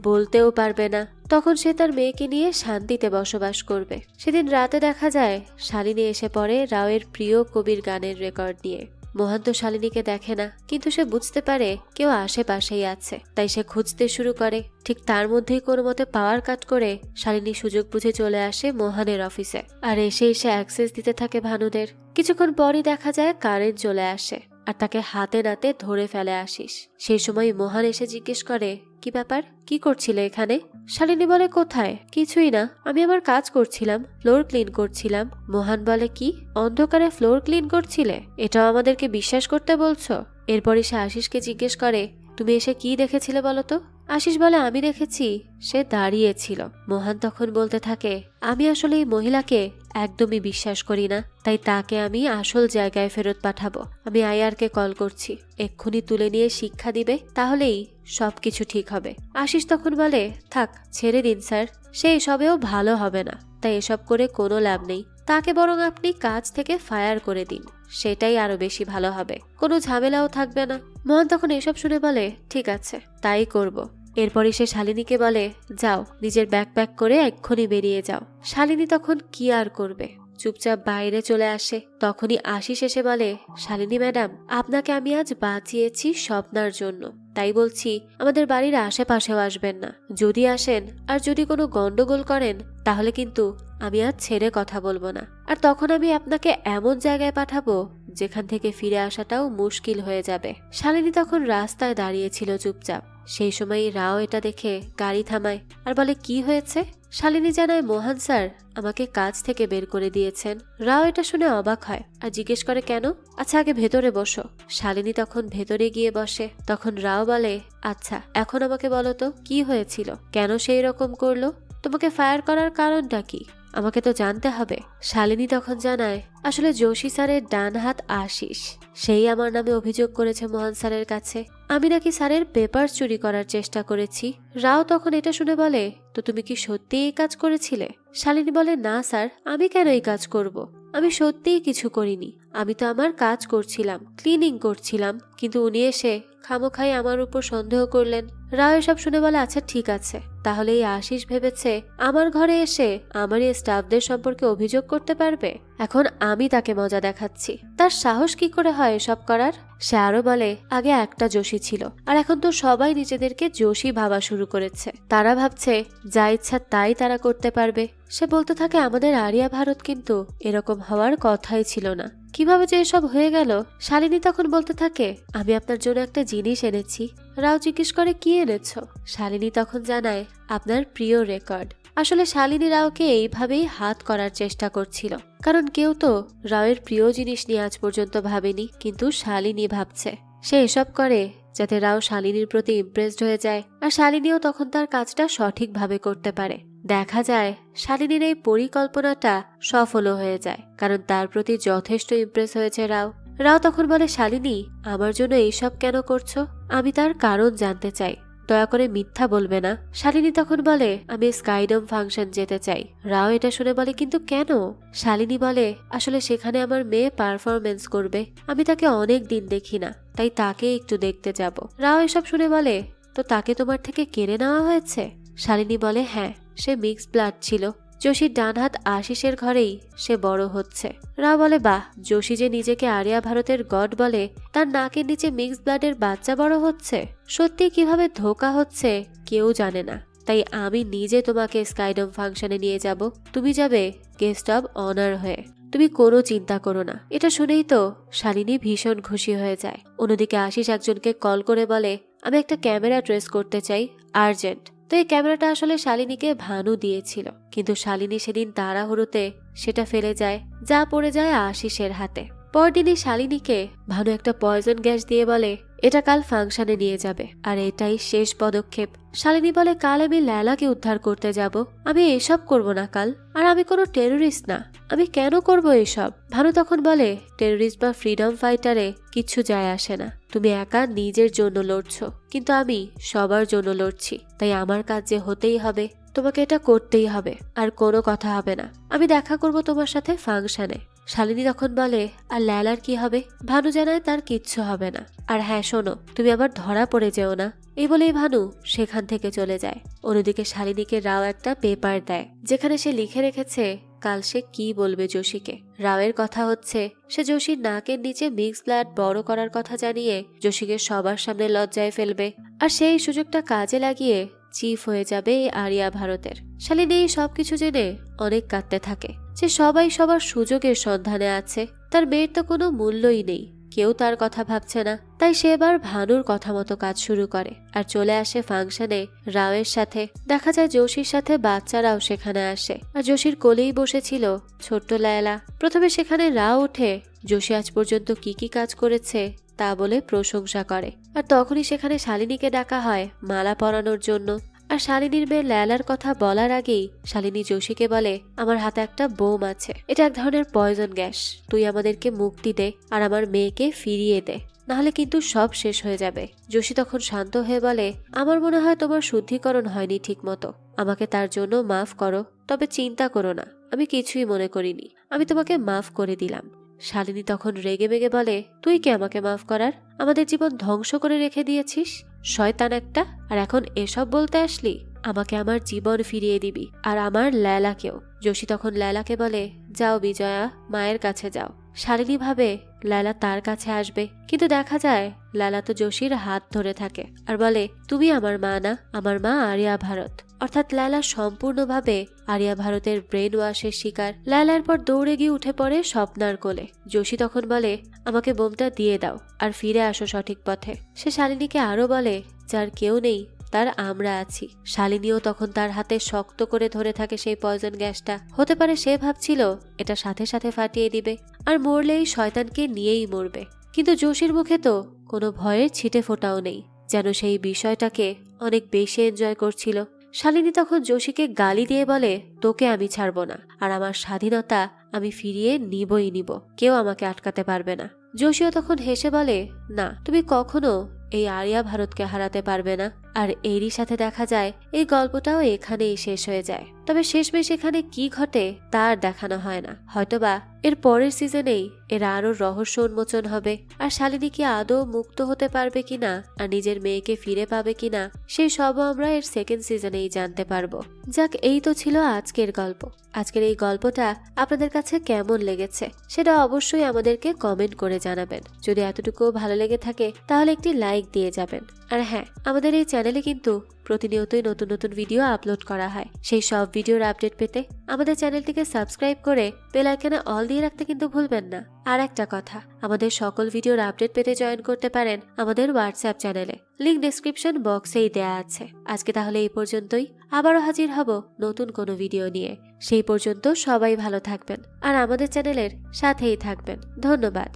বলতেও পারবে না। তখন সে তার মেয়েকে নিয়ে শান্তিতে বসবাস করবে। সেদিন রাতে দেখা যায় শালিনী এসে পড়ে রাওয়ের প্রিয় কবির গানের রেকর্ড নিয়ে। মোহন তো শালিনীকে দেখে না, কিন্তু সে বুঝতে পারে কেউ আশেপাশেই আছে, তাই সে খুঁজতে শুরু করে। ঠিক তার মধ্যেই কোনো মতে পাওয়ার কাট করে শালিনী সুযোগ বুঝে চলে আসে মোহনের অফিসে, আর এসে অ্যাক্সেস দিতে থাকে ভানুদের। কিছুক্ষণ পরই দেখা যায় কারেন্ট চলে আসে, আর তাকে হাতে নাতে ধরে ফেলে আশিস। সেই সময় মোহন এসে জিজ্ঞেস করে, কি ব্যাপার, কি করছিলে এখানে? শালিনী বলে, কোথায়, কিছুই না, আমি আমার কাজ করছিলাম, ফ্লোর ক্লিন করছিলাম। মোহন বলে, কি অন্ধকারে ফ্লোর ক্লিন করছিলে? এটাও আমাদেরকে বিশ্বাস করতে বলছো? এরপরই সে আশিসকে জিজ্ঞেস করে, তুমি এসে কি দেখেছিলে বলো তো? আশিস বলে, আমি দেখেছি সে দাঁড়িয়েছিল। মোহন তখন বলতে থাকে, আমি আসলে এই মহিলাকে একদমই বিশ্বাস করি না, তাই তাকে আমি আসল জায়গায় ফেরত পাঠাবো। আমি আইআরকে কল করছি, এক্ষুনি তুলে নিয়ে শিক্ষা দিবে, তাহলেই সবকিছু ঠিক হবে। আশিস তখন বলে, থাক ছেড়ে দিন স্যার, সে এসবেও ভালো হবে না, তাই এসব করে কোনো লাভ নেই। তাকে বরং আপনি কাজ থেকে ফায়ার করে দিন, সেটাই আরো বেশি ভালো হবে, কোনো ঝামেলাও থাকবে না। মোহন তখন এসব শুনে বলে, ঠিক আছে তাই করব। এরপরই সে শালিনীকে বলে, যাও নিজের ব্যাগ প্যাক করে এক্ষুনি বেরিয়ে যাও। শালিনী তখন কি আর করবে, চুপচাপ বাইরে চলে আসে। তখনই আশিস এসে বলে, শালিনী ম্যাডাম, আপনাকে আমি আজ বাঁচিয়েছি স্বপ্নার জন্য, তাই বলছি আমাদের বাড়ির আশেপাশেও আসবেন না। যদি আসেন আর যদি কোনো গন্ডগোল করেন তাহলে কিন্তু আমি আর ছেড়ে কথা বলবো না। আর তখন আমি আপনাকে এমন জায়গায় পাঠাবো যেখান থেকে ফিরে আসাটাও মুশকিল হয়ে যাবে। শালিনী তখন রাস্তায় দাঁড়িয়েছিল চুপচাপ। সেই সময় রাও এটা দেখে গাড়ি থামায় আর বলে, কি হয়েছে? শালিনী জানায়, মোহন স্যার আমাকে কাজ থেকে বের করে দিয়েছেন। রাও এটা শুনে অবাক হয় আর জিজ্ঞেস করে, কেন? আচ্ছা আগে ভেতরে বসো। শালিনী তখন ভেতরে গিয়ে বসে। তখন রাও বলে, আচ্ছা এখন আমাকে বলো তো কি হয়েছিল, কেন সেই রকম করলো? তোমাকে ফায়ার করার কারণটা কি? আমাকে তো জানতে হবে। শালিনী তখন জানায়, আসলে যোশী স্যারের ডান হাত আশিস, সেই আমার নামে অভিযোগ করেছে মোহন স্যারের কাছে, আমি নাকি স্যারের পেপার চুরি করার চেষ্টা করেছি। রাও তখন এটা শুনে বলে, তো তুমি কি সত্যি এই কাজ করেছিলে? শালিনী বলে, না স্যার, আমি কেন এই কাজ করব? আমি সত্যিই কিছু করিনি, আমি তো আমার কাজ করছিলাম, ক্লিনিং করছিলাম, কিন্তু উনি এসে খামোখাই আমার উপর সন্দেহ করলেন। রাও এসব শুনে বলে, আচ্ছা ঠিক আছে, তাহলে এই আশিস ভেবেছে আমার ঘরে এসে আমার এই স্টাফদের সম্পর্কে অভিযোগ করতে পারবে। এখন আমি তাকে মজা দেখাচ্ছি, তার সাহস কি করে হয় এসব করার? সে আরো বলে, আগে একটা যোশী ছিল, আর এখন তো সবাই নিজেদেরকে যোশী ভাবা শুরু করেছে, তারা ভাবছে যা ইচ্ছা তাই তারা করতে পারবে। সে বলতে থাকে, আমাদের আরিয়া ভারত কিন্তু এরকম হওয়ার কথাই ছিল না, কিভাবে যে এসব হয়ে গেল? শালিনী তখন বলতে থাকে, আমি আপনার জন্য একটা জিনিস এনেছি। রাও জিজ্ঞেস করে, কি এনেছ? শালিনী তখন জানায়, আপনার প্রিয় রেকর্ড। আসলে শালিনী রাওকে এইভাবেই হাত করার চেষ্টা করছিল, কারণ কেউ তো রাওয়ের প্রিয় জিনিস নিয়ে আজ পর্যন্ত ভাবেনি, কিন্তু শালিনী ভাবছে। সে এসব করে যাতে রাও শালিনীর প্রতি ইমপ্রেসড হয়ে যায়, আর শালিনীও তখন তার কাজটা সঠিকভাবে করতে পারে। দেখা যায় শালিনীর এই পরিকল্পনাটা সফলও হয়ে যায়, কারণ তার প্রতি যথেষ্ট ইমপ্রেস হয়েছে রাও। রাও তখন বলে, শালিনী আমার জন্য এইসব কেন করছো? আমি তার কারণ জানতে চাই, দয়া করে মিথ্যা বলবে না। শালিনী তখন বলে, আমি স্কাইডম ফাংশন যেতে চাই। রাও এটা শুনে বলে, কিন্তু কেন? শালিনী বলে, আসলে সেখানে আমার মেয়ে পারফরমেন্স করবে, আমি তাকে অনেক দিন দেখি না, তাই তাকে একটু দেখতে যাব। রাও এসব শুনে বলে, তো তাকে তোমার থেকে কেড়ে নেওয়া হয়েছে? শালিনী বলে, হ্যাঁ, সে মিক্স ব্লাড ছিল, যোশীর ডান হাত আশিসের ঘরেই সে বড় হচ্ছে। রাও বলে, বাহ, যোশী যে নিজেকে আরিয়া ভারতের গড বলে, তার নাকের নিচে মিক্স ব্লাডের বাচ্চা বড় হচ্ছে, সত্যি কিভাবে ধোকা হচ্ছে কেউ জানে না, তাই আমি নিজে তোমাকে স্কাইডম ফাংশনে নিয়ে যাব, তুমি যাবে গেস্ট অব অনার হয়ে, তুমি কোনো চিন্তা করো না। এটা শুনেই তো শালিনী ভীষণ খুশি হয়ে যায়। অন্যদিকে আশিস একজনকে কল করে বলে, আমি একটা ক্যামেরা ট্রেস করতে চাই, আর্জেন্ট। তো এই ক্যামেরাটা আসলে শালিনীকে ভানু দিয়েছিল, কিন্তু শালিনী সেদিন তাড়াহুড়োতে সেটা ফেলে যায়, যা পড়ে যায় আশিসের হাতে। পরদিনই শালিনীকে ভানু একটা পয়জন গ্যাস দিয়ে বলে, এটা কাল ফাংশনে নিয়ে যাবে, আর এটাই শেষ পদক্ষেপ। শালিনী বলে, কাল আমি ল্যালাকে উদ্ধার করতে যাব, আমি এসব করব না কাল, আর আমি কোনো টেরোরিস্ট না, আমি কেন করব এসব? ভানু তখন বলে, টেরোরিস্ট বা ফ্রিডম ফাইটারে কিচ্ছু যায় আসে না, তুমি একা নিজের জন্য লড়ছো, কিন্তু আমি সবার জন্য লড়ছি, তাই আমার কাজ যে হতেই হবে, তোমাকে এটা করতেই হবে, আর কোনো কথা হবে না। আমি দেখা করব তোমার সাথে ফাংশনে। শালিনী তখন বলে, আর ল্যালার কি হবে? ভানু জানায় তার কিচ্ছু হবে না। আর হ্যাঁ শোনো, তুমি আবার ধরা পড়ে যেও না। এই বলেই ভানু সেখান থেকে চলে যায়। অন্যদিকে শালিনীকে রাও একটা পেপার দেয়, যেখানে সে লিখে রেখেছে কাল সে কি বলবে যোশীকে। রাওয়ের কথা হচ্ছে সে যোশীর নাকের নিচে মিক্স ব্লাড বড় করার কথা জানিয়ে যোশীকে সবার সামনে লজ্জায় ফেলবে, আর সেই সুযোগটা কাজে লাগিয়ে চিফ হয়ে যাবে এই আরিয়া ভারতের। শালিনী এই সবকিছু জেনে অনেক কাঁদতে থাকে যে সবাই সবার সুযোগের সন্ধানে আছে, তার মেয়ের তো কোনো মূল্যই নেই, কেউ তার কথা ভাবছে না। তাই সে এবার ভানুর কথা মতো কাজ শুরু করে আর চলে আসে ফাংশনে রাওয়ের সাথে। দেখা যায় যোশীর সাথে বাচ্চারাও সেখানে আসে, আর যোশীর কোলেই বসেছিল ছোট্ট লায়লা। প্রথমে সেখানে রাও উঠে যোশী আজ পর্যন্ত কি কি কাজ করেছে তা বলে প্রশংসা করে, আর তখনই সেখানে শালিনীকে ডাকা হয় মালা পরানোর জন্য। আর শালিনীর মেয়ে ল্যালার কথা বলার আগেই শালিনী যোশীকে বলে, আমার হাতে একটা বোম আছে, এটা এক ধরনের পয়জন গ্যাস, তুই আমাদেরকে মুক্তি দে আর আমার মেয়েকে ফিরিয়ে দে, নাহলে কিন্তু সব শেষ হয়ে যাবে। যোশী তখন শান্ত হয়ে বলে, আমার মনে হয় তোমার শুদ্ধিকরণ হয়নি ঠিক মতো, আমাকে তার জন্য মাফ করো, তবে চিন্তা করো না, আমি কিছুই মনে করিনি, আমি তোমাকে মাফ করে দিলাম। শালিনী তখন রেগে মেগে বলে, তুই কে আমাকে মাফ করার? আমাদের জীবন ধ্বংস করে রেখে দিয়েছিস, শয়তান একটা, আর এখন এসব বলতে আসলি? আমাকে আমার জীবন ফিরিয়ে দিবি, আর আমার ল্যালাকেও। যোশী তখন ল্যালাকে বলে, যাও বিজয়া, মায়ের কাছে যাও। শালিনী ভাবে ল্যালা তার কাছে আসবে, কিন্তু দেখা যায় ল্যালা তো যোশীর হাত ধরে থাকে আর বলে, তুমি আমার মা না, আমার মা আরিয়া ভারত। অর্থাৎ ল্যালা সম্পূর্ণভাবে আরিয়া ভারতের ব্রেন ওয়াশের শিকার। ল্যালার পর দৌড়ে গিয়ে উঠে পড়ে স্বপ্নার কোলে। যোশী তখন বলে, আমাকে বোমটা দিয়ে দাও আর ফিরে আসো সঠিক পথে। সে শালিনীকে আরো বলে, যার কেউ নেই তার আমরা আছি। শালিনীও তখন তার হাতে শক্ত করে ধরে থাকে সেই পয়জন গ্যাসটা। হতে পারে সে ভাবছিল এটা সাথে সাথে ফাটিয়ে দিবে, আর মরলেই শয়তানকে নিয়েই মরবে। কিন্তু যোশীর মুখে তো কোনো ভয়ের ছিটে ফোটাও নেই, যেন সেই বিষয়টাকে অনেক বেশি এনজয় করছিল। শালিনী তখন যোশীকে গালি দিয়ে বলে, তোকে আমি ছাড়বো না, আর আমার স্বাধীনতা আমি ফিরিয়ে নিবই নিব, কেউ আমাকে আটকাতে পারবে না। যোশীও তখন হেসে বলে, না, তুমি কখনো এই আরিয়া ভারতকে হারাতে পারবে না। আর এরই সাথে দেখা যায় এই গল্পটাও এখানেই শেষ হয়ে যায়। তবে শেষমেশ এখানে কি ঘটে তার দেখানো হয় না, হয়তোবা এর পরের সিজনেই এর আরো রহস্য উন্মোচন হবে। আর শালিনী কি আদৌ মুক্ত হতে পারবে কিনা আর নিজের মেয়েকে ফিরে পাবে কিনা সেই সবও আমরা এর সেকেন্ড সিজনেই জানতে পারবো। যাক, এই তো ছিল আজকের গল্প। আজকের এই গল্পটা আপনাদের কাছে কেমন লেগেছে সেটা অবশ্যই আমাদেরকে কমেন্ট করে জানাবেন। যদি এতটুকু ভালো লেগে থাকে তাহলে একটি লাইক দিয়ে যাবেন। আর হ্যাঁ, আমাদের এই চ্যানেলে কিন্তু প্রতিনিয়তই নতুন নতুন ভিডিও আপলোড করা হয়। সেই সব ভিডিওর আপডেট পেতে আমাদের চ্যানেলটিকে সাবস্ক্রাইব করে বেল আইকনে অল দিয়ে রাখতে কিন্তু ভুলবেন না। আর একটা কথা, আমাদের সকল ভিডিওর আপডেট পেতে জয়েন করতে পারেন আমাদের হোয়াটসঅ্যাপ চ্যানেলে, লিংক ডেসক্রিপশন বক্সেই দেয়া আছে। আজকে তাহলে এই পর্যন্তই, আবারও হাজির হব নতুন কোনো ভিডিও নিয়ে। সেই পর্যন্ত সবাই ভালো থাকবেন আর আমাদের চ্যানেলের সাথেই থাকবেন। ধন্যবাদ।